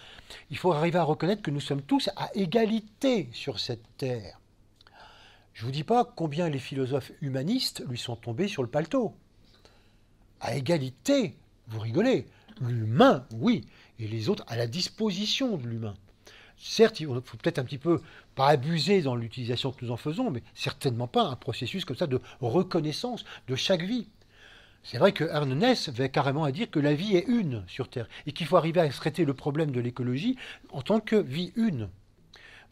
Il faut arriver à reconnaître que nous sommes tous à égalité sur cette Terre. Je ne vous dis pas combien les philosophes humanistes lui sont tombés sur le paletot. À égalité, vous rigolez. L'humain, oui, et les autres à la disposition de l'humain. Certes, il faut peut-être un petit peu, pas abuser dans l'utilisation que nous en faisons, mais certainement pas un processus comme ça de reconnaissance de chaque vie. C'est vrai que Arne Næss va carrément à dire que la vie est une sur Terre et qu'il faut arriver à traiter le problème de l'écologie en tant que vie une.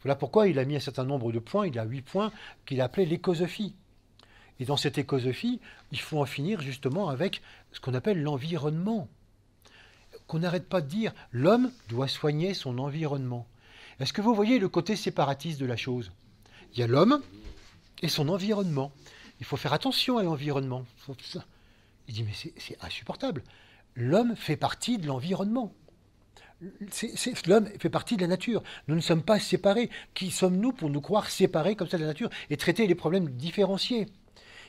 Voilà pourquoi il a mis un certain nombre de points, il a 8 points qu'il a appelés l'écosophie. Et dans cette écosophie, il faut en finir justement avec ce qu'on appelle l'environnement. Qu'on n'arrête pas de dire l'homme doit soigner son environnement. Est-ce que vous voyez le côté séparatiste de la chose? Il y a l'homme et son environnement. Il faut faire attention à l'environnement. Il dit, mais c'est insupportable. L'homme fait partie de l'environnement. L'homme fait partie de la nature. Nous ne sommes pas séparés. Qui sommes-nous pour nous croire séparés comme ça de la nature et traiter les problèmes différenciés?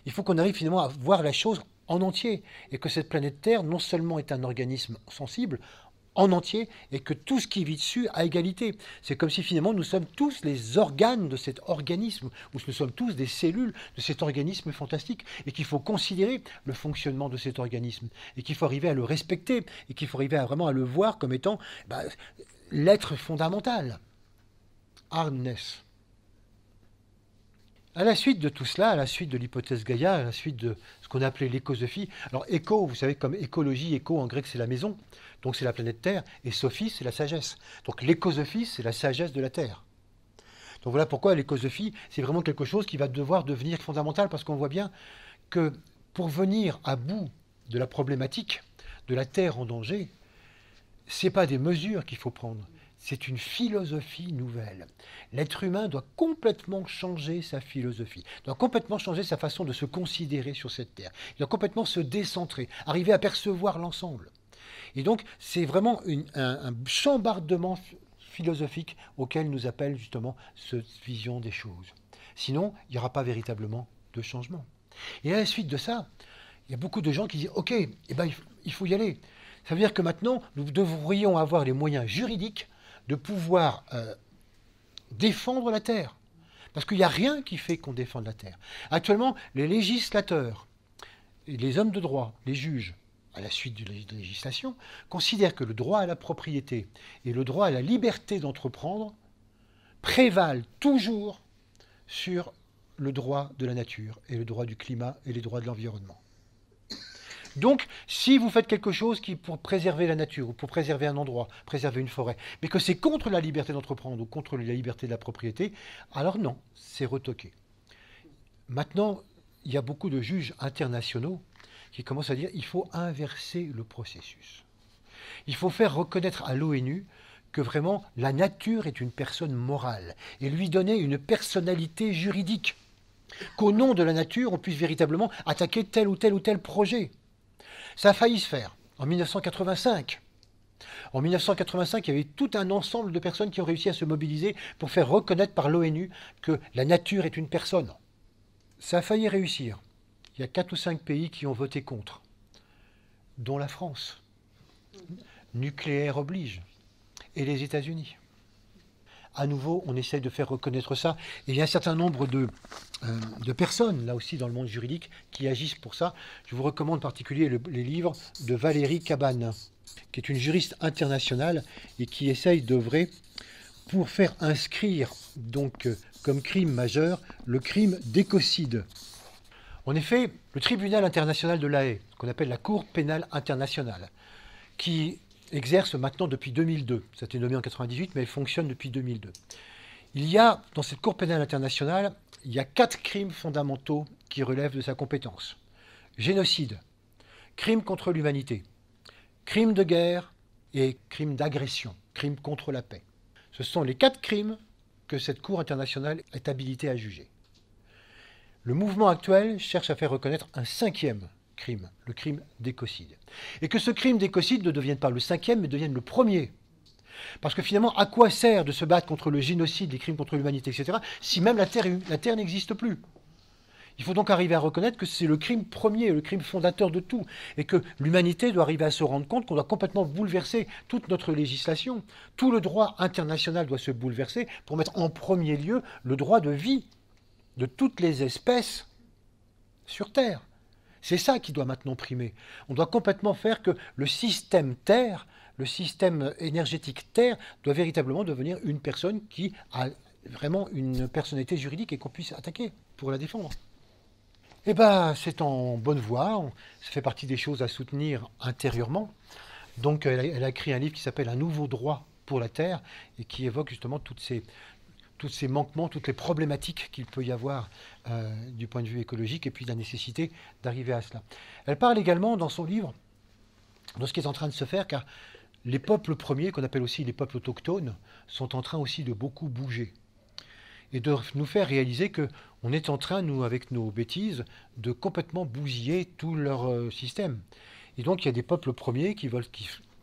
Il faut qu'on arrive finalement à voir la chose en entier. Et que cette planète Terre, non seulement est un organisme sensible, en entier et que tout ce qui vit dessus a égalité. C'est comme si finalement nous sommes tous les organes de cet organisme, ou nous sommes tous des cellules de cet organisme fantastique, et qu'il faut considérer le fonctionnement de cet organisme, et qu'il faut arriver à le respecter, et qu'il faut arriver vraiment à le voir comme étant l'être fondamental. Hardness. À la suite de tout cela, à la suite de l'hypothèse Gaïa, à la suite de ce qu'on a appelé l'écosophie, alors éco, vous savez, comme écologie, éco en grec c'est la maison, donc c'est la planète Terre, et sophie c'est la sagesse. Donc l'écosophie c'est la sagesse de la Terre. Donc voilà pourquoi l'écosophie c'est vraiment quelque chose qui va devoir devenir fondamental, parce qu'on voit bien que pour venir à bout de la problématique de la Terre en danger, ce n'est pas des mesures qu'il faut prendre. C'est une philosophie nouvelle. L'être humain doit complètement changer sa philosophie, doit complètement changer sa façon de se considérer sur cette terre. Il doit complètement se décentrer, arriver à percevoir l'ensemble. Et donc, c'est vraiment un chambardement philosophique auquel nous appelle justement cette vision des choses. Sinon, il n'y aura pas véritablement de changement. Et à la suite de ça, il y a beaucoup de gens qui disent « Ok, il faut y aller ». Ça veut dire que maintenant, nous devrions avoir les moyens juridiques de pouvoir défendre la Terre. Parce qu'il n'y a rien qui fait qu'on défende la Terre. Actuellement, les législateurs, et les hommes de droit, les juges, à la suite de la législation, considèrent que le droit à la propriété et le droit à la liberté d'entreprendre prévalent toujours sur le droit de la nature et le droit du climat et les droits de l'environnement. Donc, si vous faites quelque chose qui pour préserver la nature, ou pour préserver un endroit, préserver une forêt, mais que c'est contre la liberté d'entreprendre ou contre la liberté de la propriété, alors non, c'est retoqué. Maintenant, il y a beaucoup de juges internationaux qui commencent à dire qu'il faut inverser le processus. Il faut faire reconnaître à l'ONU que vraiment la nature est une personne morale et lui donner une personnalité juridique. Qu'au nom de la nature, on puisse véritablement attaquer tel ou tel projet. Ça a failli se faire en 1985. En 1985, il y avait tout un ensemble de personnes qui ont réussi à se mobiliser pour faire reconnaître par l'ONU que la nature est une personne. Ça a failli réussir. Il y a 4 ou 5 pays qui ont voté contre, dont la France. Nucléaire oblige. Et les États-Unis. À nouveau, on essaye de faire reconnaître ça. Et il y a un certain nombre de personnes, là aussi dans le monde juridique, qui agissent pour ça. Je vous recommande en particulier les livres de Valérie Cabane, qui est une juriste internationale et qui essaye d'œuvrer pour faire inscrire donc comme crime majeur le crime d'écocide. En effet, le tribunal international de La Haye, qu'on appelle la Cour pénale internationale, qui exerce maintenant depuis 2002. Ça a été nommé en 1998, mais elle fonctionne depuis 2002. Il y a, dans cette Cour pénale internationale, il y a 4 crimes fondamentaux qui relèvent de sa compétence. Génocide, crime contre l'humanité, crime de guerre et crime d'agression, crime contre la paix. Ce sont les 4 crimes que cette Cour internationale est habilitée à juger. Le mouvement actuel cherche à faire reconnaître un 5e crime, le crime d'écocide. Et que ce crime d'écocide ne devienne pas le 5e, mais devienne le 1er. Parce que finalement, à quoi sert de se battre contre le génocide, les crimes contre l'humanité, etc., si même la Terre n'existe plus? Il faut donc arriver à reconnaître que c'est le crime premier, le crime fondateur de tout, et que l'humanité doit arriver à se rendre compte qu'on doit complètement bouleverser toute notre législation. Tout le droit international doit se bouleverser pour mettre en premier lieu le droit de vie de toutes les espèces sur Terre. C'est ça qui doit maintenant primer. On doit complètement faire que le système Terre, le système énergétique Terre, doit véritablement devenir une personne qui a vraiment une personnalité juridique et qu'on puisse attaquer pour la défendre. Eh bien, c'est en bonne voie. Ça fait partie des choses à soutenir intérieurement. Donc, elle a écrit un livre qui s'appelle « Un nouveau droit pour la Terre » et qui évoque justement tous ces manquements, toutes les problématiques qu'il peut y avoir du point de vue écologique et puis la nécessité d'arriver à cela. Elle parle également dans son livre de ce qui est en train de se faire, car les peuples premiers, qu'on appelle aussi les peuples autochtones, sont en train aussi de beaucoup bouger. Et de nous faire réaliser qu'on est en train, nous, avec nos bêtises, de complètement bousiller tout leur système. Et donc il y a des peuples premiers qui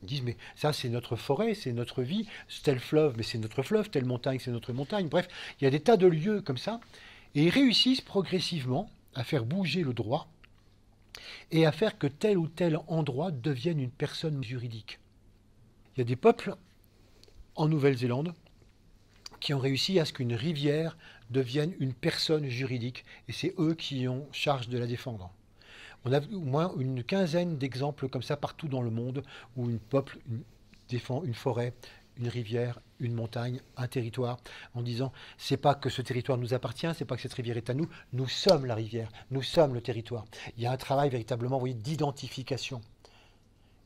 disent mais ça c'est notre forêt, c'est notre vie, tel fleuve mais c'est notre fleuve, telle montagne c'est notre montagne, bref, il y a des tas de lieux comme ça, et ils réussissent progressivement à faire bouger le droit et à faire que tel ou tel endroit devienne une personne juridique. Il y a des peuples en Nouvelle-Zélande qui ont réussi à ce qu'une rivière devienne une personne juridique, et c'est eux qui ont charge de la défendre. On a au moins une quinzaine d'exemples comme ça partout dans le monde où un peuple défend une forêt, une rivière, une montagne, un territoire, en disant c'est pas que ce territoire nous appartient, c'est pas que cette rivière est à nous, nous sommes la rivière, nous sommes le territoire. Il y a un travail véritablement, vous voyez, d'identification.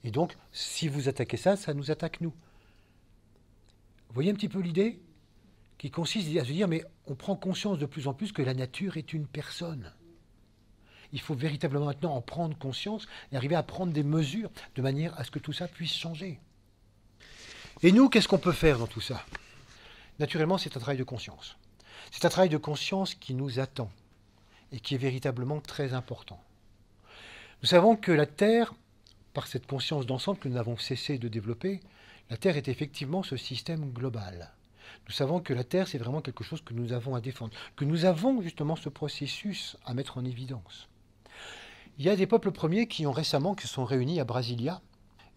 Et donc, si vous attaquez ça, ça nous attaque nous. Vous voyez un petit peu l'idée qui consiste à se dire, mais on prend conscience de plus en plus que la nature est une personne. Il faut véritablement maintenant en prendre conscience et arriver à prendre des mesures de manière à ce que tout ça puisse changer. Et nous, qu'est-ce qu'on peut faire dans tout ça? Naturellement, c'est un travail de conscience. C'est un travail de conscience qui nous attend et qui est véritablement très important. Nous savons que la Terre, par cette conscience d'ensemble que nous n'avons cessé de développer, la Terre est effectivement ce système global. Nous savons que la Terre, c'est vraiment quelque chose que nous avons à défendre, que nous avons justement ce processus à mettre en évidence. Il y a des peuples premiers qui se sont réunis à Brasilia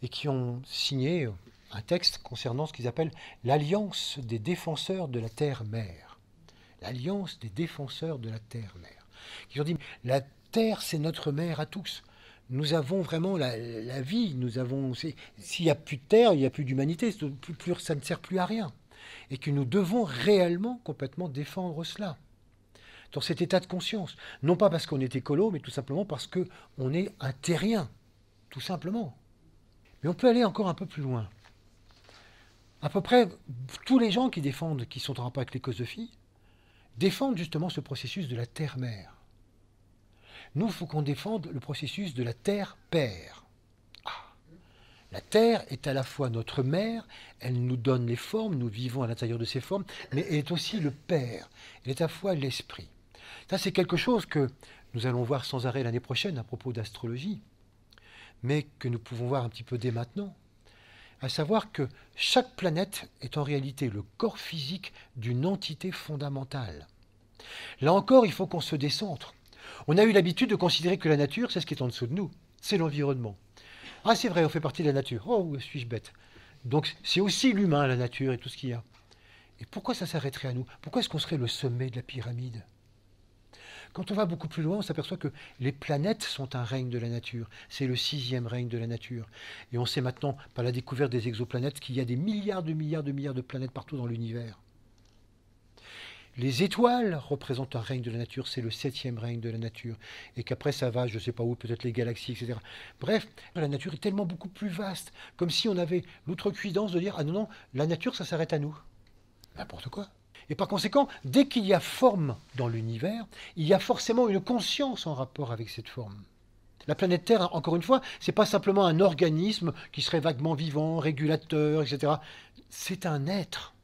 et qui ont signé un texte concernant ce qu'ils appellent l'Alliance des défenseurs de la Terre-Mère. L'Alliance des défenseurs de la Terre-Mère. Ils ont dit, la Terre, c'est notre mère à tous. Nous avons vraiment la vie, s'il n'y a plus de terre, il n'y a plus d'humanité, ça ne sert plus à rien. Et que nous devons réellement complètement défendre cela. Dans cet état de conscience. Non pas parce qu'on est écolo, mais tout simplement parce qu'on est un terrien. Tout simplement. Mais on peut aller encore un peu plus loin. À peu près tous les gens qui sont en rapport avec l'écosophie, défendent justement ce processus de la terre-mère. Nous, il faut qu'on défende le processus de la terre-père. La terre est à la fois notre mère, elle nous donne les formes, nous vivons à l'intérieur de ces formes, mais elle est aussi le père, elle est à la fois l'esprit. Ça, c'est quelque chose que nous allons voir sans arrêt l'année prochaine à propos d'astrologie, mais que nous pouvons voir un petit peu dès maintenant, à savoir que chaque planète est en réalité le corps physique d'une entité fondamentale. Là encore, il faut qu'on se décentre. On a eu l'habitude de considérer que la nature, c'est ce qui est en dessous de nous, c'est l'environnement. Ah, c'est vrai, on fait partie de la nature. Oh, suis-je bête. Donc, c'est aussi l'humain, la nature et tout ce qu'il y a. Et pourquoi ça s'arrêterait à nous? Pourquoi est-ce qu'on serait le sommet de la pyramide? Quand on va beaucoup plus loin, on s'aperçoit que les planètes sont un règne de la nature. C'est le 6e règne de la nature. Et on sait maintenant, par la découverte des exoplanètes, qu'il y a des milliards de planètes partout dans l'univers. Les étoiles représentent un règne de la nature, c'est le 7e règne de la nature. Et qu'après ça va, je ne sais pas où, peut-être les galaxies, etc. Bref, la nature est tellement beaucoup plus vaste, comme si on avait l'outrecuidance de dire « Ah non, non, la nature, ça s'arrête à nous. » N'importe quoi. Et par conséquent, dès qu'il y a forme dans l'univers, il y a forcément une conscience en rapport avec cette forme. La planète Terre, encore une fois, ce n'est pas simplement un organisme qui serait vaguement vivant, régulateur, etc. C'est un être.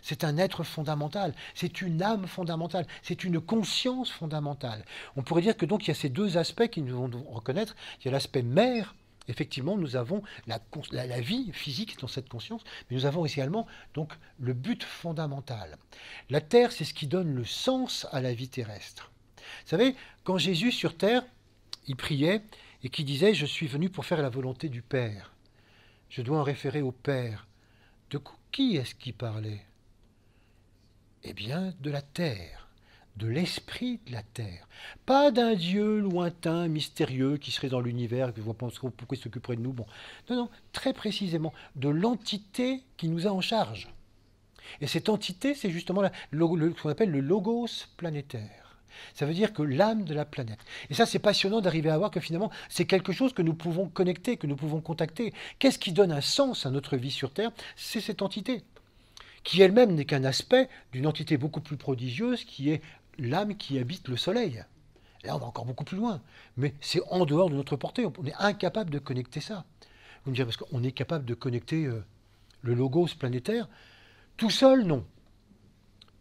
C'est un être fondamental, c'est une âme fondamentale, c'est une conscience fondamentale. On pourrait dire que donc il y a ces deux aspects qui nous vont reconnaître. Il y a l'aspect mère, effectivement, nous avons la vie physique dans cette conscience, mais nous avons également donc le but fondamental. La terre, c'est ce qui donne le sens à la vie terrestre. Vous savez, quand Jésus sur terre, il priait et qu'il disait « Je suis venu pour faire la volonté du Père ». Je dois en référer au Père. De qui est-ce qu'il parlait? Eh bien, de la terre, de l'esprit de la terre. Pas d'un Dieu lointain, mystérieux, qui serait dans l'univers, que je vois pas pourquoi il s'occuperait de nous. Bon. Non, non, très précisément, de l'entité qui nous a en charge. Et cette entité, c'est justement ce qu'on appelle le logos planétaire. Ça veut dire que l'âme de la planète. Et ça, c'est passionnant d'arriver à voir que finalement, c'est quelque chose que nous pouvons connecter, que nous pouvons contacter. Qu'est-ce qui donne un sens à notre vie sur Terre? C'est cette entité, qui elle-même n'est qu'un aspect d'une entité beaucoup plus prodigieuse, qui est l'âme qui habite le Soleil. Là, on va encore beaucoup plus loin. Mais c'est en dehors de notre portée. On est incapable de connecter ça. Vous me direz, parce qu'on est capable de connecter le logos planétaire. Tout seul, non.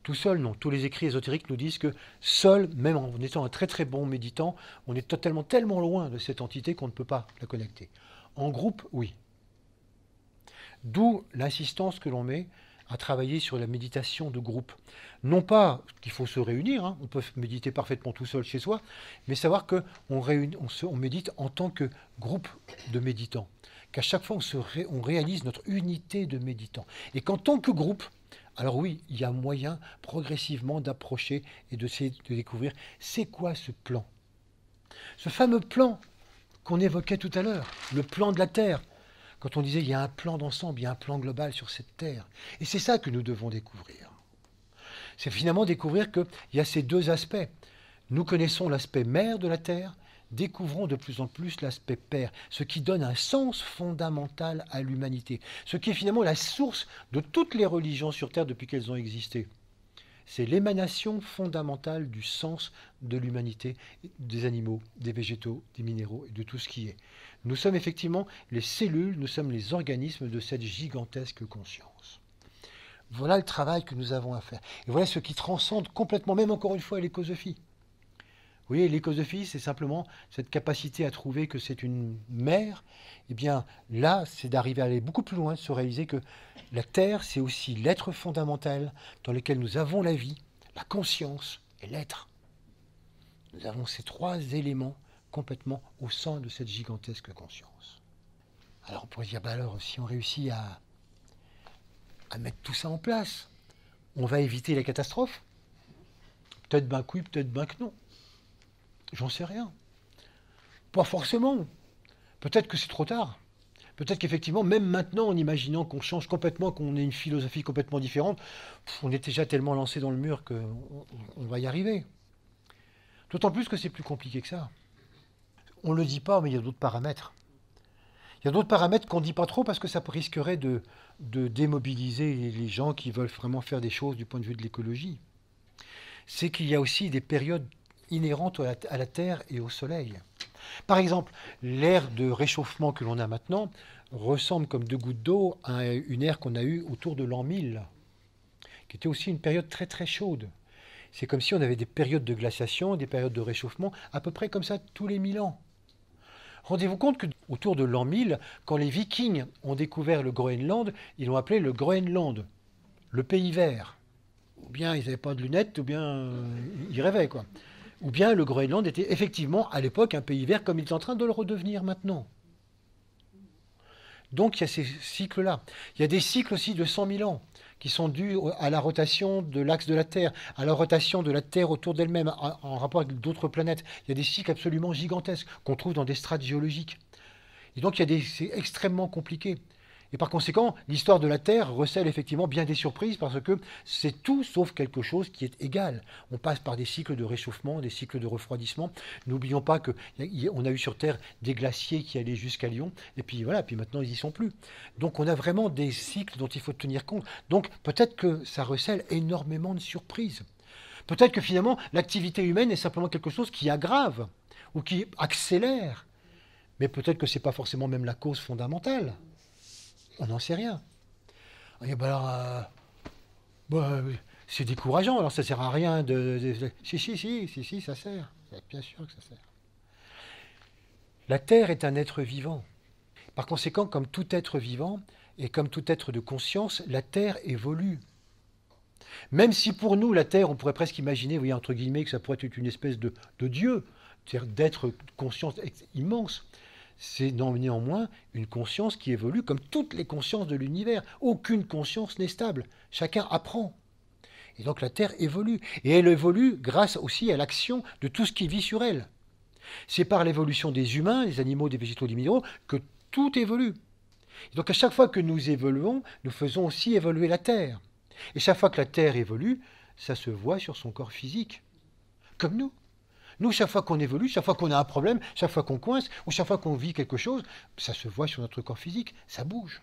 Tout seul, non. Tous les écrits ésotériques nous disent que seul, même en étant un très très bon méditant, on est tellement loin de cette entité qu'on ne peut pas la connecter. En groupe, oui. D'où l'insistance que l'on met à travailler sur la méditation de groupe. Non pas qu'il faut se réunir, hein, on peut méditer parfaitement tout seul chez soi, mais savoir qu'on médite en tant que groupe de méditants. qu'à chaque fois on réalise notre unité de méditants. Et qu'en tant que groupe, alors oui, il y a moyen progressivement d'approcher et de découvrir c'est quoi ce plan. Ce fameux plan qu'on évoquait tout à l'heure, le plan de la Terre. Quand on disait il y a un plan d'ensemble, il y a un plan global sur cette Terre. Et c'est ça que nous devons découvrir. C'est finalement découvrir qu'il y a ces deux aspects. Nous connaissons l'aspect mère de la Terre, découvrons de plus en plus l'aspect père, ce qui donne un sens fondamental à l'humanité, ce qui est finalement la source de toutes les religions sur Terre depuis qu'elles ont existé. C'est l'émanation fondamentale du sens de l'humanité, des animaux, des végétaux, des minéraux et de tout ce qui est. Nous sommes effectivement les cellules, nous sommes les organismes de cette gigantesque conscience. Voilà le travail que nous avons à faire. Et voilà ce qui transcende complètement, même encore une fois, l'écosophie. Vous voyez, l'écosophie, c'est simplement cette capacité à trouver que c'est une mère. Eh bien, là, c'est d'arriver à aller beaucoup plus loin, de se réaliser que la Terre, c'est aussi l'être fondamental dans lequel nous avons la vie, la conscience et l'être. Nous avons ces trois éléments complètement au sein de cette gigantesque conscience. Alors, on pourrait dire, bah alors, si on réussit à mettre tout ça en place, on va éviter les catastrophes. Peut-être ben que oui, peut-être ben que non. J'en sais rien. Pas forcément. Peut-être que c'est trop tard. Peut-être qu'effectivement, même maintenant, en imaginant qu'on change complètement, qu'on ait une philosophie complètement différente, on est déjà tellement lancé dans le mur qu'on va y arriver. D'autant plus que c'est plus compliqué que ça. On ne le dit pas, mais il y a d'autres paramètres. Il y a d'autres paramètres qu'on ne dit pas trop parce que ça risquerait de démobiliser les gens qui veulent vraiment faire des choses du point de vue de l'écologie. C'est qu'il y a aussi des périodes inhérentes à la Terre et au Soleil. Par exemple, l'ère de réchauffement que l'on a maintenant ressemble comme deux gouttes d'eau à une ère qu'on a eue autour de l'an 1000, qui était aussi une période très très chaude. C'est comme si on avait des périodes de glaciation, des périodes de réchauffement, à peu près comme ça tous les 1000 ans. Rendez-vous compte qu'autour de l'an 1000, quand les Vikings ont découvert le Groenland, ils l'ont appelé le Groenland, le pays vert. Ou bien ils n'avaient pas de lunettes, ou bien ils rêvaient, quoi. Ou bien le Groenland était effectivement à l'époque un pays vert comme il est en train de le redevenir maintenant. Donc il y a ces cycles-là. Il y a des cycles aussi de 100 000 ans qui sont dus à la rotation de l'axe de la Terre, à la rotation de la Terre autour d'elle-même en rapport avec d'autres planètes. Il y a des cycles absolument gigantesques qu'on trouve dans des strates géologiques. Et donc c'est extrêmement compliqué. Et par conséquent, l'histoire de la Terre recèle effectivement bien des surprises parce que c'est tout sauf quelque chose qui est égal. On passe par des cycles de réchauffement, des cycles de refroidissement. N'oublions pas qu'on a eu sur Terre des glaciers qui allaient jusqu'à Lyon, et puis voilà, puis maintenant ils n'y sont plus. Donc on a vraiment des cycles dont il faut tenir compte. Donc peut-être que ça recèle énormément de surprises. Peut-être que finalement l'activité humaine est simplement quelque chose qui aggrave ou qui accélère. Mais peut-être que ce n'est pas forcément même la cause fondamentale. On n'en sait rien. Et ben alors, c'est décourageant, alors ça ne sert à rien Si, ça sert. Bien sûr que ça sert. La Terre est un être vivant. Par conséquent, comme tout être vivant, et comme tout être de conscience, la Terre évolue. Même si pour nous, la Terre, on pourrait presque imaginer, vous voyez, entre guillemets, que ça pourrait être une espèce de Dieu, c'est-à-dire d'être de conscience immense. C'est néanmoins une conscience qui évolue comme toutes les consciences de l'univers. Aucune conscience n'est stable. Chacun apprend. Et donc la Terre évolue. Et elle évolue grâce aussi à l'action de tout ce qui vit sur elle. C'est par l'évolution des humains, des animaux, des végétaux, des minéraux, que tout évolue. Et donc à chaque fois que nous évoluons, nous faisons aussi évoluer la Terre. Et chaque fois que la Terre évolue, ça se voit sur son corps physique. Comme nous. Nous, chaque fois qu'on évolue, chaque fois qu'on a un problème, chaque fois qu'on coince, ou chaque fois qu'on vit quelque chose, ça se voit sur notre corps physique, ça bouge.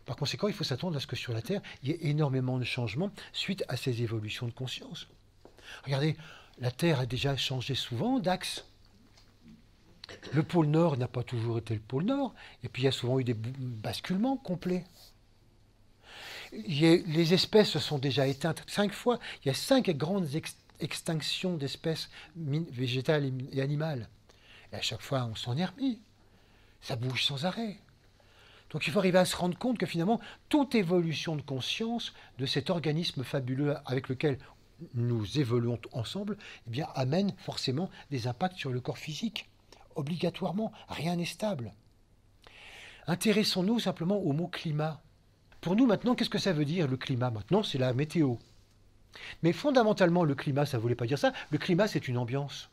Par conséquent, il faut s'attendre à ce que sur la Terre, il y ait énormément de changements suite à ces évolutions de conscience. Regardez, la Terre a déjà changé souvent d'axe. Le pôle Nord n'a pas toujours été le pôle Nord, et puis il y a souvent eu des basculements complets. Les espèces se sont déjà éteintes 5 fois. Il y a 5 grandes extinction d'espèces végétales et animales. Et à chaque fois, on s'en est remis. Ça bouge sans arrêt. Donc il faut arriver à se rendre compte que finalement, toute évolution de conscience de cet organisme fabuleux avec lequel nous évoluons ensemble, eh bien, amène forcément des impacts sur le corps physique. Obligatoirement, rien n'est stable. Intéressons-nous simplement au mot climat. Pour nous maintenant, qu'est-ce que ça veut dire le climat? Maintenant, c'est la météo. Mais fondamentalement, le climat, ça ne voulait pas dire ça. Le climat, c'est une ambiance.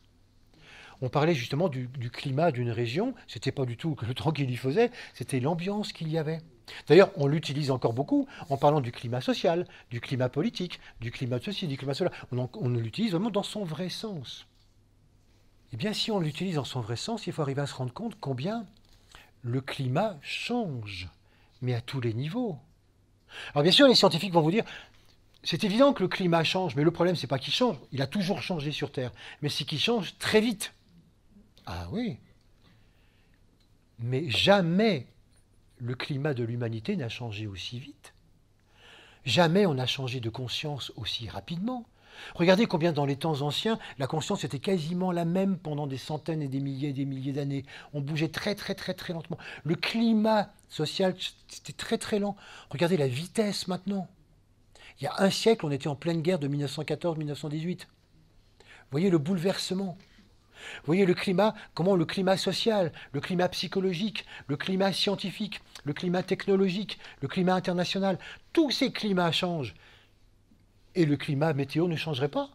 On parlait justement du climat d'une région, c'était pas du tout le temps qu'il y faisait, c'était l'ambiance qu'il y avait. D'ailleurs, on l'utilise encore beaucoup en parlant du climat social, du climat politique, du climat de ceci, du climat cela. On l'utilise vraiment dans son vrai sens. Eh bien, si on l'utilise dans son vrai sens, il faut arriver à se rendre compte combien le climat change, mais à tous les niveaux. Alors bien sûr, les scientifiques vont vous dire, c'est évident que le climat change, mais le problème, c'est pas qu'il change, il a toujours changé sur Terre, mais c'est qu'il change très vite. Ah oui, mais jamais le climat de l'humanité n'a changé aussi vite. Jamais on n'a changé de conscience aussi rapidement. Regardez combien dans les temps anciens, la conscience était quasiment la même pendant des centaines et des milliers d'années. On bougeait très lentement. Le climat social, c'était très lent. Regardez la vitesse maintenant. Il y a un siècle, on était en pleine guerre de 1914-1918. Vous voyez le bouleversement. Vous voyez le climat, comment le climat social, le climat psychologique, le climat scientifique, le climat technologique, le climat international, tous ces climats changent. Et le climat météo ne changerait pas.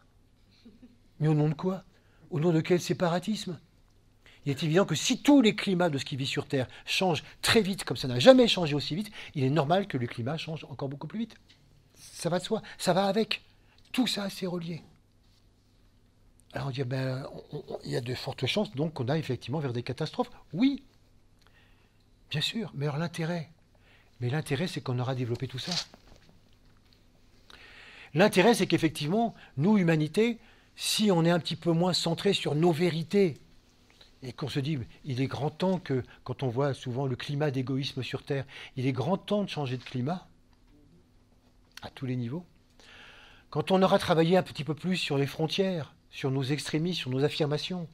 Mais au nom de quoi? Au nom de quel séparatisme? Il est évident que si tous les climats de ce qui vit sur Terre changent très vite, comme ça n'a jamais changé aussi vite, il est normal que le climat change encore beaucoup plus vite. Ça va de soi, ça va avec. Tout ça, c'est relié. Alors on dit, il y a de fortes chances donc qu'on aille effectivement vers des catastrophes. Oui, bien sûr, mais alors l'intérêt? Mais l'intérêt, c'est qu'on aura développé tout ça. L'intérêt, c'est qu'effectivement, nous, humanité, si on est un petit peu moins centré sur nos vérités, et qu'on se dit, il est grand temps que, quand on voit souvent le climat d'égoïsme sur Terre, il est grand temps de changer de climat, à tous les niveaux. Quand on aura travaillé un petit peu plus sur les frontières, sur nos extrémismes, sur nos affirmations,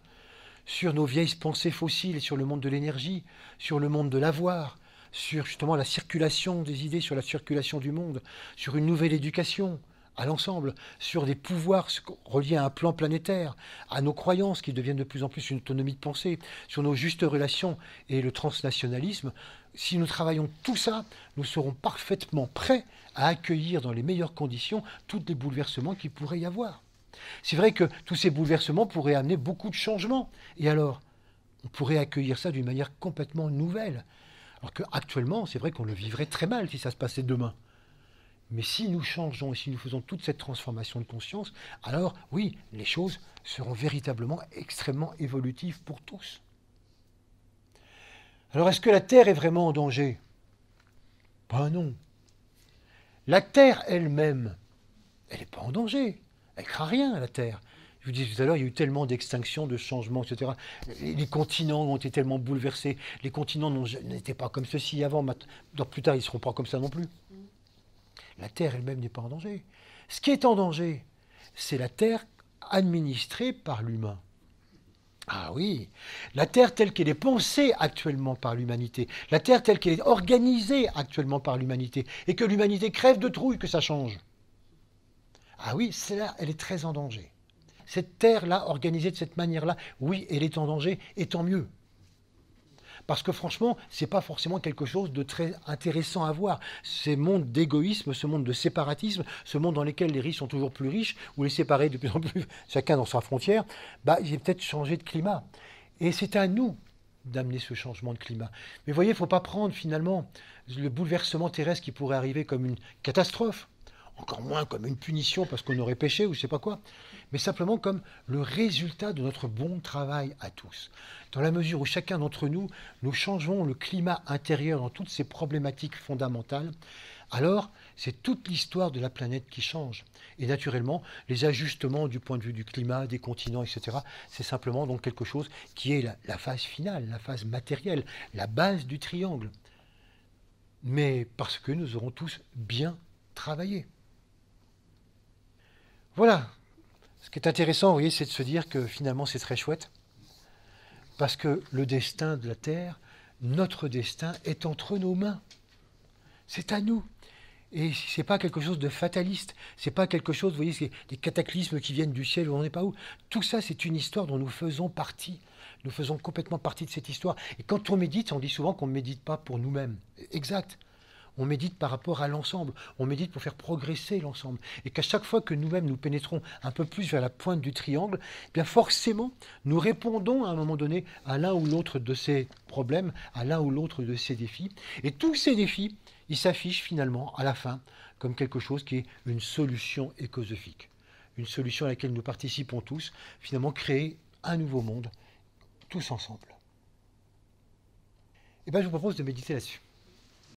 sur nos vieilles pensées fossiles, sur le monde de l'énergie, sur le monde de l'avoir, sur justement la circulation des idées, sur la circulation du monde, sur une nouvelle éducation à l'ensemble, sur des pouvoirs reliés à un plan planétaire, à nos croyances qui deviennent de plus en plus une autonomie de pensée, sur nos justes relations et le transnationalisme. Si nous travaillons tout ça, nous serons parfaitement prêts à accueillir dans les meilleures conditions tous les bouleversements qu'il pourrait y avoir. C'est vrai que tous ces bouleversements pourraient amener beaucoup de changements. Et alors, on pourrait accueillir ça d'une manière complètement nouvelle. Alors qu'actuellement, c'est vrai qu'on le vivrait très mal si ça se passait demain. Mais si nous changeons et si nous faisons toute cette transformation de conscience, alors oui, les choses seront véritablement extrêmement évolutives pour tous. Alors est-ce que la Terre est vraiment en danger? Ben non. La Terre elle-même, elle n'est pas en danger. Elle ne craint rien, la Terre. Je vous disais tout à l'heure, il y a eu tellement d'extinctions, de changements, etc. Les continents ont été tellement bouleversés. Les continents n'étaient pas comme ceci avant. Plus tard, ils ne seront pas comme ça non plus. La Terre elle-même n'est pas en danger. Ce qui est en danger, c'est la Terre administrée par l'humain. Ah oui, la Terre telle qu'elle est pensée actuellement par l'humanité, la Terre telle qu'elle est organisée actuellement par l'humanité, et que l'humanité crève de trouille que ça change. Ah oui, celle-là, elle est très en danger. Cette Terre-là, organisée de cette manière-là, oui, elle est en danger, et tant mieux. Parce que franchement, ce n'est pas forcément quelque chose de très intéressant à voir. Ces mondes d'égoïsme, ce monde de séparatisme, ce monde dans lequel les riches sont toujours plus riches, ou les séparés de plus en plus, chacun dans sa frontière, il va peut-être changer de climat. Et c'est à nous d'amener ce changement de climat. Mais vous voyez, il ne faut pas prendre finalement le bouleversement terrestre qui pourrait arriver comme une catastrophe, encore moins comme une punition parce qu'on aurait péché ou je ne sais pas quoi, mais simplement comme le résultat de notre bon travail à tous. Dans la mesure où chacun d'entre nous, nous changeons le climat intérieur dans toutes ces problématiques fondamentales, alors c'est toute l'histoire de la planète qui change. Et naturellement, les ajustements du point de vue du climat, des continents, etc., c'est simplement donc quelque chose qui est la phase finale, la phase matérielle, la base du triangle. Mais parce que nous aurons tous bien travaillé. Voilà. Ce qui est intéressant, vous voyez, c'est de se dire que finalement c'est très chouette. Parce que le destin de la Terre, notre destin est entre nos mains. C'est à nous. Et ce n'est pas quelque chose de fataliste. Ce n'est pas quelque chose, vous voyez, c'est des cataclysmes qui viennent du ciel ou on n'est pas où. Tout ça, c'est une histoire dont nous faisons partie. Nous faisons complètement partie de cette histoire. Et quand on médite, on dit souvent qu'on ne médite pas pour nous-mêmes. Exact. On médite par rapport à l'ensemble. On médite pour faire progresser l'ensemble. Et qu'à chaque fois que nous-mêmes nous pénétrons un peu plus vers la pointe du triangle, eh bien forcément, nous répondons à un moment donné à l'un ou l'autre de ces problèmes, à l'un ou l'autre de ces défis. Et tous ces défis, ils s'affichent finalement à la fin comme quelque chose qui est une solution écosophique. Une solution à laquelle nous participons tous, finalement créer un nouveau monde, tous ensemble. Et bien je vous propose de méditer là-dessus.